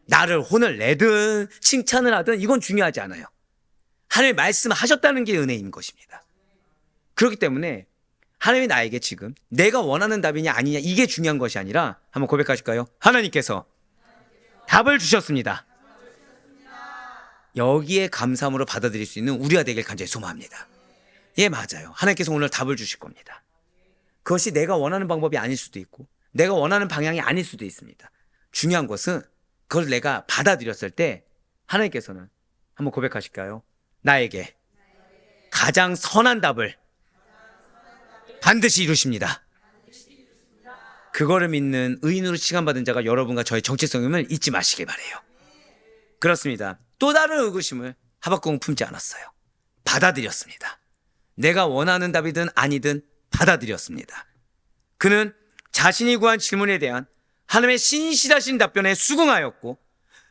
A: 나를 혼을 내든 칭찬을 하든 이건 중요하지 않아요. 하나님의 말씀하셨다는 게 은혜인 것입니다. 그렇기 때문에 하나님이 나에게 지금 내가 원하는 답이냐 아니냐 이게 중요한 것이 아니라 한번 고백하실까요? 하나님께서 답을 주셨습니다. 여기에 감사함으로 받아들일 수 있는 우리가 되길 간절히 소망합니다. 예, 맞아요. 하나님께서 오늘 답을 주실 겁니다. 그것이 내가 원하는 방법이 아닐 수도 있고 내가 원하는 방향이 아닐 수도 있습니다. 중요한 것은 그걸 내가 받아들였을 때 하나님께서는 한번 고백하실까요? 나에게 가장 선한 답을 반드시 이루십니다. 그거를 믿는 의인으로 칭함받은 자가 여러분과 저의 정체성임을 잊지 마시길 바라요. 그렇습니다. 또 다른 의구심을 하박국은 품지 않았어요. 받아들였습니다. 내가 원하는 답이든 아니든 받아들였습니다. 그는 자신이 구한 질문에 대한 하나님의 신실하신 답변에 수긍하였고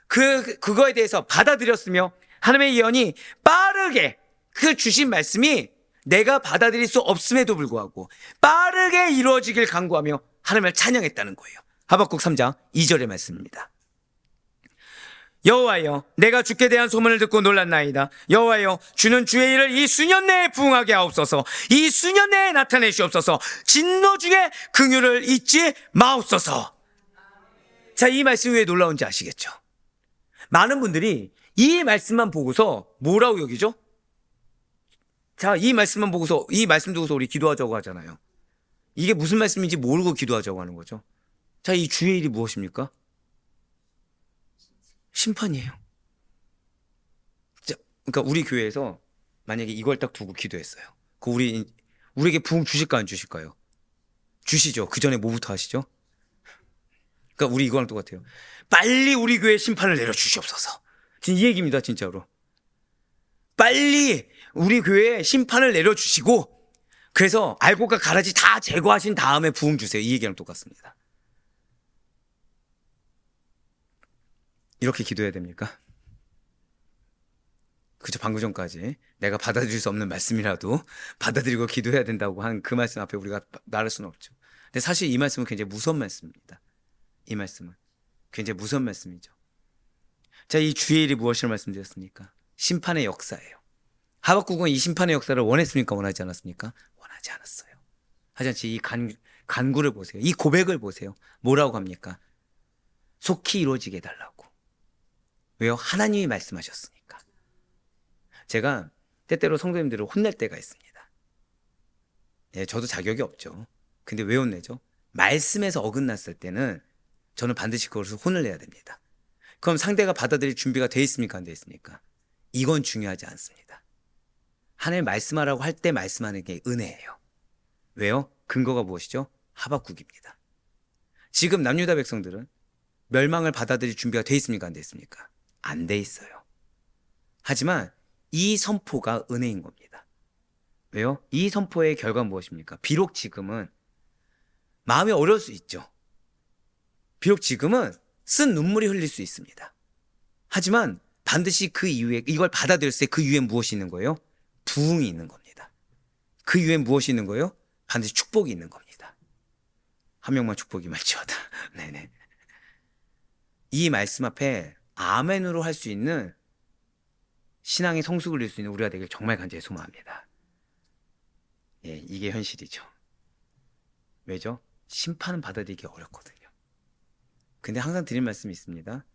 A: 그거에 대해서 받아들였으며 하나님의 예언이 빠르게 그 주신 말씀이 내가 받아들일 수 없음에도 불구하고 빠르게 이루어지길 간구하며 하나님을 찬양했다는 거예요. 하박국 3장 2절의 말씀입니다. 여호와여, 내가 주께 대한 소문을 듣고 놀랐나이다. 여호와여, 주는 주의 일을 이 수년 내에 부응하게 하옵소서. 이 수년 내에 나타내시옵소서. 진노 중에 긍휼을 잊지 마옵소서. 자, 이 말씀이 왜 놀라운지 아시겠죠? 많은 분들이 이 말씀만 보고서 뭐라고 여기죠? 자, 이 말씀만 보고서, 이 말씀 두고서 우리 기도하자고 하잖아요. 이게 무슨 말씀인지 모르고 기도하자고 하는 거죠. 자, 이 주의 일이 무엇입니까? 심판이에요. 그러니까 우리 교회에서 만약에 이걸 딱 두고 기도했어요. 우리에게 부흥 주실까 안 주실까요? 주시죠. 그 전에 뭐부터 하시죠? 그러니까 우리 이거랑 똑같아요. 빨리 우리 교회 심판을 내려 주시옵소서. 지금 이 얘기입니다, 진짜로. 빨리 우리 교회에 심판을 내려 주시고 그래서 알곡과 가라지 다 제거하신 다음에 부흥 주세요. 이 얘기랑 똑같습니다. 이렇게 기도해야 됩니까? 그저 방금 전까지 내가 받아들일 수 없는 말씀이라도 받아들이고 기도해야 된다고 한 그 말씀 앞에 우리가 나를 수는 없죠. 근데 사실 이 말씀은 굉장히 무서운 말씀입니다. 이 말씀은 굉장히 무서운 말씀이죠. 자, 이 주의 일이 무엇이라고 말씀드렸습니까? 심판의 역사예요. 하박국은 이 심판의 역사를 원했습니까? 원하지 않았습니까? 원하지 않았어요. 하지만 이 간구를 보세요. 이 고백을 보세요. 뭐라고 합니까? 속히 이루어지게 해달라고. 왜요? 하나님이 말씀하셨으니까. 제가 때때로 성도님들을 혼낼 때가 있습니다. 예, 저도 자격이 없죠. 근데 왜 혼내죠? 말씀에서 어긋났을 때는 저는 반드시 그것을 혼을 내야 됩니다. 그럼 상대가 받아들일 준비가 돼 있습니까? 안 돼 있습니까? 이건 중요하지 않습니다. 하나님 말씀하라고 할 때 말씀하는 게 은혜예요. 왜요? 근거가 무엇이죠? 하박국입니다. 지금 남유다 백성들은 멸망을 받아들일 준비가 돼 있습니까? 안 돼 있습니까? 안 돼 있어요. 하지만 이 선포가 은혜인 겁니다. 왜요? 이 선포의 결과는 무엇입니까? 비록 지금은 마음이 어려울 수 있죠. 비록 지금은 쓴 눈물이 흘릴 수 있습니다. 하지만 반드시 그 이후에 이걸 받아들였을 때 그 이후에 무엇이 있는 거예요? 부흥이 있는 겁니다. 그 이후에 무엇이 있는 거예요? 반드시 축복이 있는 겁니다. 한 명만 축복이 말지어다. 네네. 이 말씀 앞에 아멘으로 할 수 있는 신앙의 성숙을 이룰 수 있는 우리가 되길 정말 간절히 소망합니다. 예, 이게 현실이죠. 왜죠? 심판은 받아들이기 어렵거든요. 근데 항상 드린 말씀이 있습니다.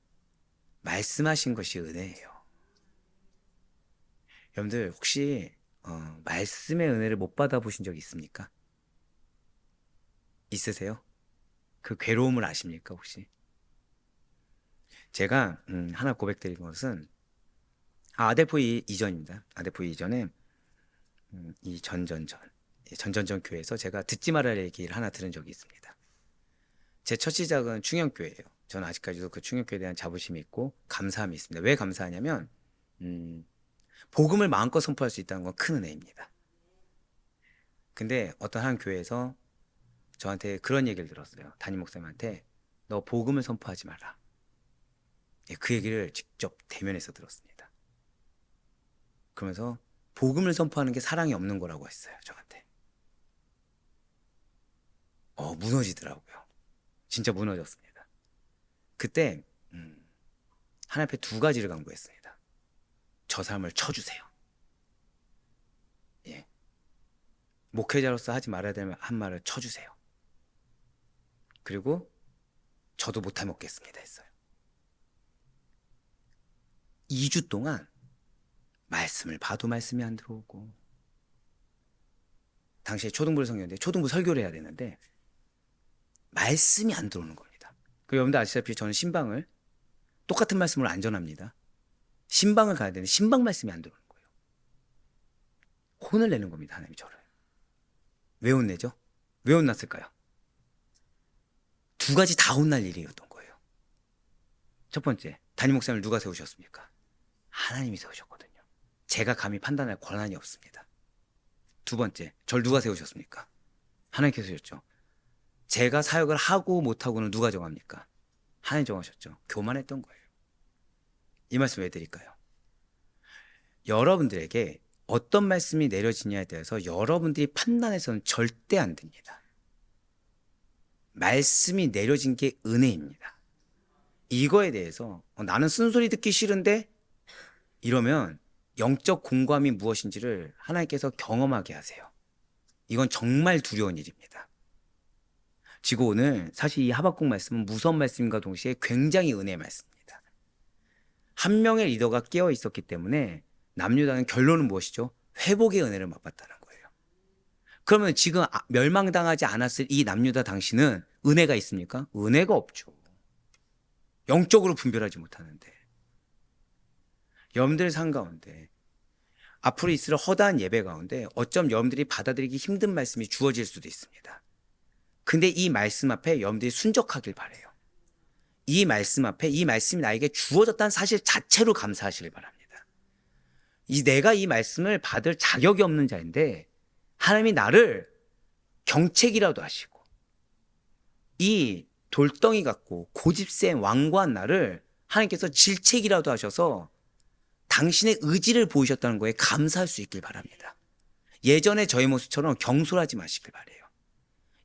A: 말씀하신 것이 은혜예요. 여러분들 혹시 말씀의 은혜를 못 받아보신 적 있습니까? 있으세요? 그 괴로움을 아십니까 혹시? 제가 하나 고백드린 것은 아델포이 이전입니다. 아델포이 이전에 이 전전전 교회에서 제가 듣지 말아야 할 얘기를 하나 들은 적이 있습니다. 제 첫 시작은 충영교회예요. 저는 아직까지도 그 충영교회에 대한 자부심이 있고 감사함이 있습니다. 왜 감사하냐면 복음을 마음껏 선포할 수 있다는 건 큰 은혜입니다. 근데 어떤 한 교회에서 저한테 그런 얘기를 들었어요. 담임 목사님한테 너 복음을 선포하지 마라. 예, 그 얘기를 직접 대면에서 들었습니다. 그러면서 복음을 선포하는 게 사랑이 없는 거라고 했어요. 저한테. 무너지더라고요. 진짜 무너졌습니다. 그때 하나님 앞에 두 가지를 간구했습니다. 저 사람을 쳐주세요. 예. 목회자로서 하지 말아야 될 한 말을 쳐주세요. 그리고 저도 못해 먹겠습니다 했어요. 2주 동안 말씀을 봐도 말씀이 안 들어오고 당시에 초등부 성경인데 초등부 설교를 해야 되는데 말씀이 안 들어오는 겁니다. 그리고 여러분들 아시다시피 저는 신방을 똑같은 말씀을 안 전합니다. 신방을 가야 되는데 신방 말씀이 안 들어오는 거예요. 혼을 내는 겁니다. 하나님이 저를. 왜 혼내죠? 왜 혼났을까요? 두 가지 다 혼날 일이었던 거예요. 첫 번째, 담임 목사님을 누가 세우셨습니까? 하나님이 세우셨거든요. 제가 감히 판단할 권한이 없습니다. 두 번째, 절 누가 세우셨습니까? 하나님께서 세우셨죠. 제가 사역을 하고 못하고는 누가 정합니까? 하나님 정하셨죠. 교만했던 거예요. 이 말씀 왜 드릴까요? 여러분들에게 어떤 말씀이 내려지냐에 대해서 여러분들이 판단해서는 절대 안 됩니다. 말씀이 내려진 게 은혜입니다. 이거에 대해서 나는 쓴소리 듣기 싫은데 이러면 영적 공감이 무엇인지를 하나님께서 경험하게 하세요. 이건 정말 두려운 일입니다. 지금 오늘 사실 이 하박국 말씀은 무서운 말씀과 동시에 굉장히 은혜의 말씀입니다. 한 명의 리더가 깨어 있었기 때문에 남유다는 결론은 무엇이죠? 회복의 은혜를 맛봤다는 거예요. 그러면 지금 멸망당하지 않았을 이 남유다 당신은 은혜가 있습니까? 은혜가 없죠. 영적으로 분별하지 못하는데. 여러분들 삶 가운데 앞으로 있을 허다한 예배 가운데 어쩜 여러분들이 받아들이기 힘든 말씀이 주어질 수도 있습니다. 근데 이 말씀 앞에 여러분들이 순적하길 바라요. 이 말씀 앞에 이 말씀이 나에게 주어졌다는 사실 자체로 감사하시길 바랍니다. 내가 이 말씀을 받을 자격이 없는 자인데 하나님이 나를 경책이라도 하시고 이 돌덩이 같고 고집센 완고한 나를 하나님께서 질책이라도 하셔서 당신의 의지를 보이셨다는 거에 감사할 수 있길 바랍니다. 예전의 저의 모습처럼 경솔하지 마시길 바라요.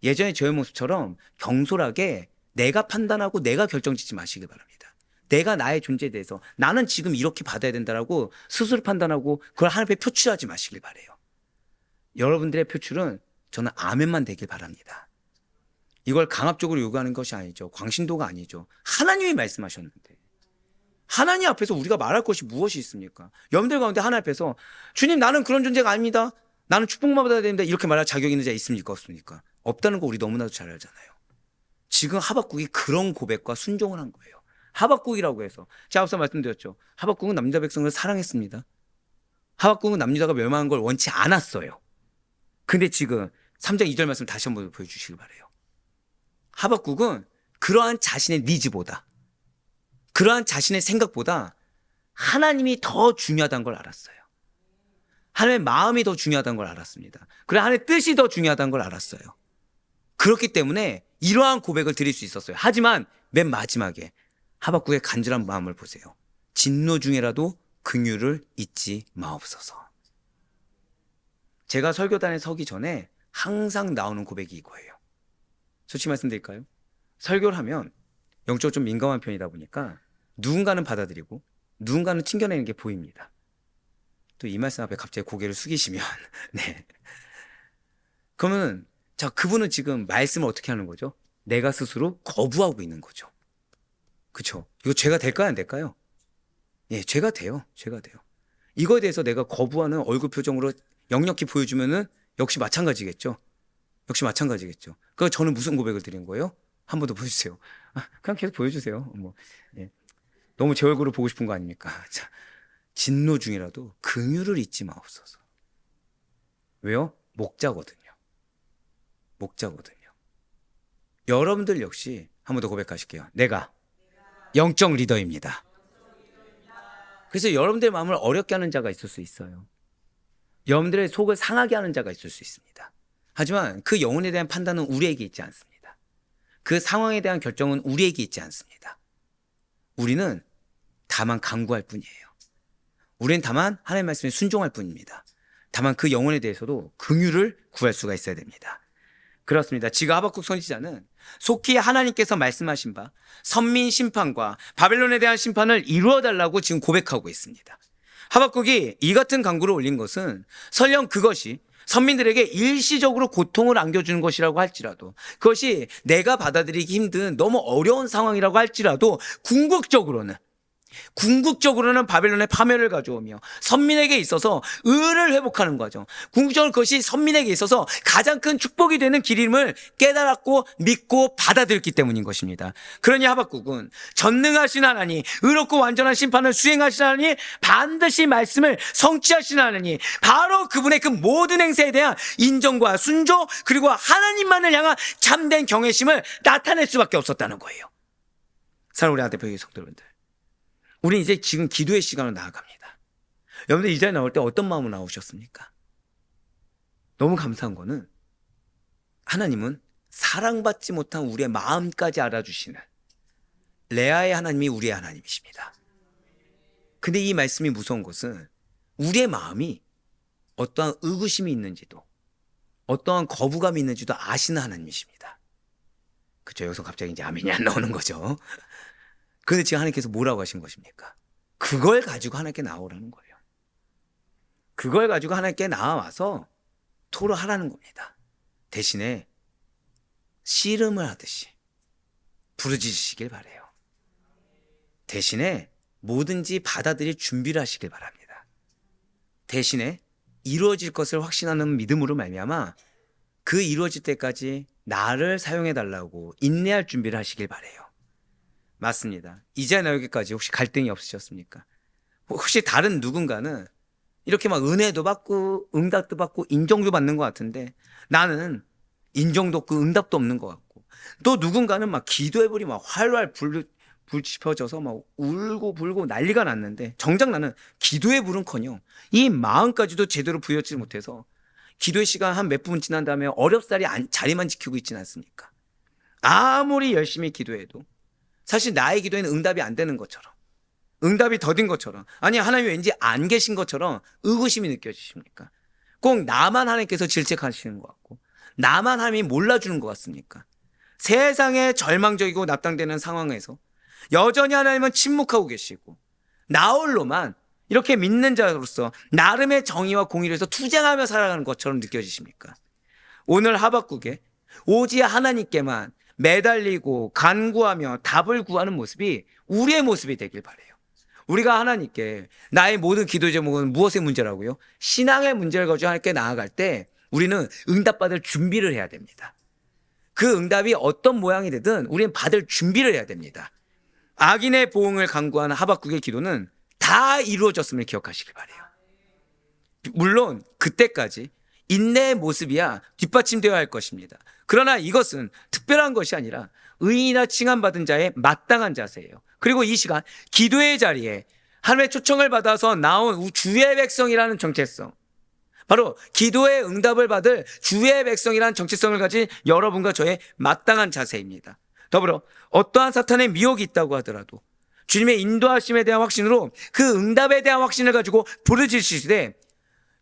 A: 예전의 저의 모습처럼 경솔하게 내가 판단하고 내가 결정짓지 마시길 바랍니다. 내가 나의 존재에 대해서 나는 지금 이렇게 받아야 된다라고 스스로 판단하고 그걸 하나님 앞에 표출하지 마시길 바라요. 여러분들의 표출은 저는 아멘만 되길 바랍니다. 이걸 강압적으로 요구하는 것이 아니죠. 광신도가 아니죠. 하나님이 말씀하셨는데 하나님 앞에서 우리가 말할 것이 무엇이 있습니까? 여러분들 가운데 하나님 앞에서 주님 나는 그런 존재가 아닙니다. 나는 축복만 받아야 됩니다. 이렇게 말할 자격 있는 자 있습니까? 없습니까? 없다는 거 우리 너무나도 잘 알잖아요. 지금 하박국이 그런 고백과 순종을 한 거예요. 하박국이라고 해서 제가 앞서 말씀드렸죠. 하박국은 남유다 백성을 사랑했습니다. 하박국은 남유다가 멸망한 걸 원치 않았어요. 근데 지금 3장 2절 말씀 다시 한번 보여주시길 바라요. 하박국은 그러한 자신의 니즈보다 그러한 자신의 생각보다 하나님이 더 중요하다는 걸 알았어요. 하나님의 마음이 더 중요하다는 걸 알았습니다. 그래 하나님의 뜻이 더 중요하다는 걸 알았어요. 그렇기 때문에 이러한 고백을 드릴 수 있었어요. 하지만 맨 마지막에 하박국의 간절한 마음을 보세요. 진노 중에라도 긍휼을 잊지 마옵소서. 제가 설교단에 서기 전에 항상 나오는 고백이 이거예요. 솔직히 말씀드릴까요? 설교를 하면 영적으로 좀 민감한 편이다 보니까 누군가는 받아들이고 누군가는 튕겨내는 게 보입니다. 또 이 말씀 앞에 갑자기 고개를 숙이시면 네. 그러면 자 그분은 지금 말씀을 어떻게 하는 거죠? 내가 스스로 거부하고 있는 거죠. 그렇죠? 이거 죄가 될까요? 안 될까요? 예, 죄가 돼요. 죄가 돼요. 이거에 대해서 내가 거부하는 얼굴 표정으로 역력히 보여주면은 역시 마찬가지겠죠. 역시 마찬가지겠죠. 그러니까 저는 무슨 고백을 드린 거예요? 한 번 더 보여주세요. 그냥 계속 보여주세요. 예. 너무 제 얼굴을 보고 싶은 거 아닙니까? 자, 진노 중이라도 긍휼을 잊지 마옵소서. 왜요? 목자거든요. 목자거든요. 여러분들 역시 한 번 더 고백하실게요. 내가 영적 리더입니다. 그래서 여러분들의 마음을 어렵게 하는 자가 있을 수 있어요. 여러분들의 속을 상하게 하는 자가 있을 수 있습니다. 하지만 그 영혼에 대한 판단은 우리에게 있지 않습니다. 그 상황에 대한 결정은 우리에게 있지 않습니다. 우리는 다만 간구할 뿐이에요. 우리는 다만 하나님의 말씀에 순종할 뿐입니다. 다만 그 영혼에 대해서도 긍휼을 구할 수가 있어야 됩니다. 그렇습니다. 지금 하박국 선지자는 속히 하나님께서 말씀하신 바 선민 심판과 바벨론에 대한 심판을 이루어달라고 지금 고백하고 있습니다. 하박국이 이 같은 간구를 올린 것은 설령 그것이 선민들에게 일시적으로 고통을 안겨주는 것이라고 할지라도 그것이 내가 받아들이기 힘든 너무 어려운 상황이라고 할지라도 궁극적으로는 바벨론의 파멸을 가져오며 선민에게 있어서 의를 회복하는 과정, 궁극적으로 그것이 선민에게 있어서 가장 큰 축복이 되는 길임을 깨달았고 믿고 받아들였기 때문인 것입니다. 그러니 하박국은 전능하신 하나님, 의롭고 완전한 심판을 수행하신 하나님, 반드시 말씀을 성취하신 하나님, 바로 그분의 그 모든 행세에 대한 인정과 순종 그리고 하나님만을 향한 참된 경외심을 나타낼 수밖에 없었다는 거예요. 사랑하는 우리 아대표의 성도분들, 우리 이제 지금 기도의 시간으로 나아갑니다. 여러분들 이 자리에 나올 때 어떤 마음으로 나오셨습니까? 너무 감사한 거는 하나님은 사랑받지 못한 우리의 마음까지 알아주시는 레아의 하나님이 우리의 하나님이십니다. 근데 이 말씀이 무서운 것은 우리의 마음이 어떠한 의구심이 있는지도 어떠한 거부감이 있는지도 아시는 하나님이십니다. 그렇죠? 여기서 갑자기 이제 아멘이 안 나오는 거죠. 그런데 지금 하나님께서 뭐라고 하신 것입니까? 그걸 가지고 하나님께 나오라는 거예요. 그걸 가지고 하나님께 나와서 토로하라는 겁니다. 대신에 씨름을 하듯이 부르짖으시길 바라요. 대신에 뭐든지 받아들일 준비를 하시길 바랍니다. 대신에 이루어질 것을 확신하는 믿음으로 말미암아 그 이루어질 때까지 나를 사용해달라고 인내할 준비를 하시길 바라요. 맞습니다. 이제 여기까지 혹시 갈등이 없으셨습니까? 혹시 다른 누군가는 이렇게 막 은혜도 받고 응답도 받고 인정도 받는 것 같은데 나는 인정도 없고 응답도 없는 것 같고, 또 누군가는 막 기도해버리 막 활활 불 지펴져서 막 울고 불고 난리가 났는데 정작 나는 기도의 불은커녕 이 마음까지도 제대로 부여잡지 못해서 기도의 시간 한 몇 분 지난 다음에 어렵사리 자리만 지키고 있지는 않습니까? 아무리 열심히 기도해도 사실 나의 기도에는 응답이 안 되는 것처럼, 응답이 더딘 것처럼, 아니 하나님이 왠지 안 계신 것처럼 의구심이 느껴지십니까? 꼭 나만 하나님께서 질책하시는 것 같고 나만 하나님이 몰라주는 것 같습니까? 세상에 절망적이고 납당되는 상황에서 여전히 하나님은 침묵하고 계시고 나 홀로만 이렇게 믿는 자로서 나름의 정의와 공의를 해서 투쟁하며 살아가는 것처럼 느껴지십니까? 오늘 하박국에 오직 하나님께만 매달리고 간구하며 답을 구하는 모습이 우리의 모습이 되길 바라요. 우리가 하나님께 나의 모든 기도 제목은 무엇의 문제라고요? 신앙의 문제를 가지고 하나님께 나아갈 때 우리는 응답받을 준비를 해야 됩니다. 그 응답이 어떤 모양이 되든 우리는 받을 준비를 해야 됩니다. 악인의 보응을 간구하는 하박국의 기도는 다 이루어졌음을 기억하시길 바라요. 물론 그때까지 인내의 모습이야 뒷받침되어야 할 것입니다. 그러나 이것은 특별한 것이 아니라 의인이나 칭함받은 자의 마땅한 자세예요. 그리고 이 시간 기도의 자리에 하나님의 초청을 받아서 나온 주의 백성이라는 정체성, 바로 기도의 응답을 받을 주의 백성이라는 정체성을 가진 여러분과 저의 마땅한 자세입니다. 더불어 어떠한 사탄의 미혹이 있다고 하더라도 주님의 인도하심에 대한 확신으로 그 응답에 대한 확신을 가지고 부르짖으시되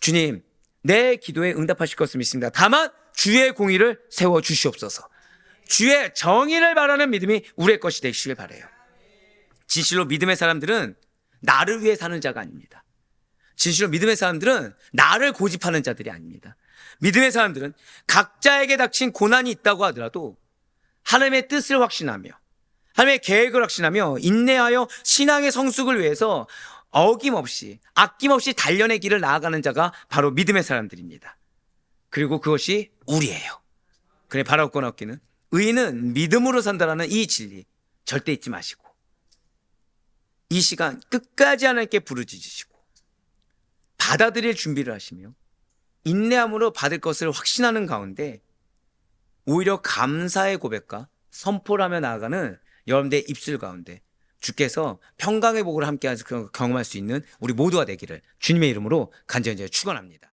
A: 주님, 내 기도에 응답하실 것을 믿습니다. 다만 주의 공의를 세워 주시옵소서. 주의 정의를 바라는 믿음이 우리의 것이 되시길 바라요. 진실로 믿음의 사람들은 나를 위해 사는 자가 아닙니다. 진실로 믿음의 사람들은 나를 고집하는 자들이 아닙니다. 믿음의 사람들은 각자에게 닥친 고난이 있다고 하더라도 하나님의 뜻을 확신하며 하나님의 계획을 확신하며 인내하여 신앙의 성숙을 위해서 어김없이 아낌없이 단련의 길을 나아가는 자가 바로 믿음의 사람들입니다. 그리고 그것이 우리예요. 그래, 바라옵고 나옵기는 의인은 믿음으로 산다라는 이 진리 절대 잊지 마시고 이 시간 끝까지 하나님께 부르짖으시고 받아들일 준비를 하시며 인내함으로 받을 것을 확신하는 가운데 오히려 감사의 고백과 선포를 하며 나아가는 여러분들의 입술 가운데 주께서 평강의 복을 함께 경험할 수 있는 우리 모두가 되기를 주님의 이름으로 간절히 축원합니다.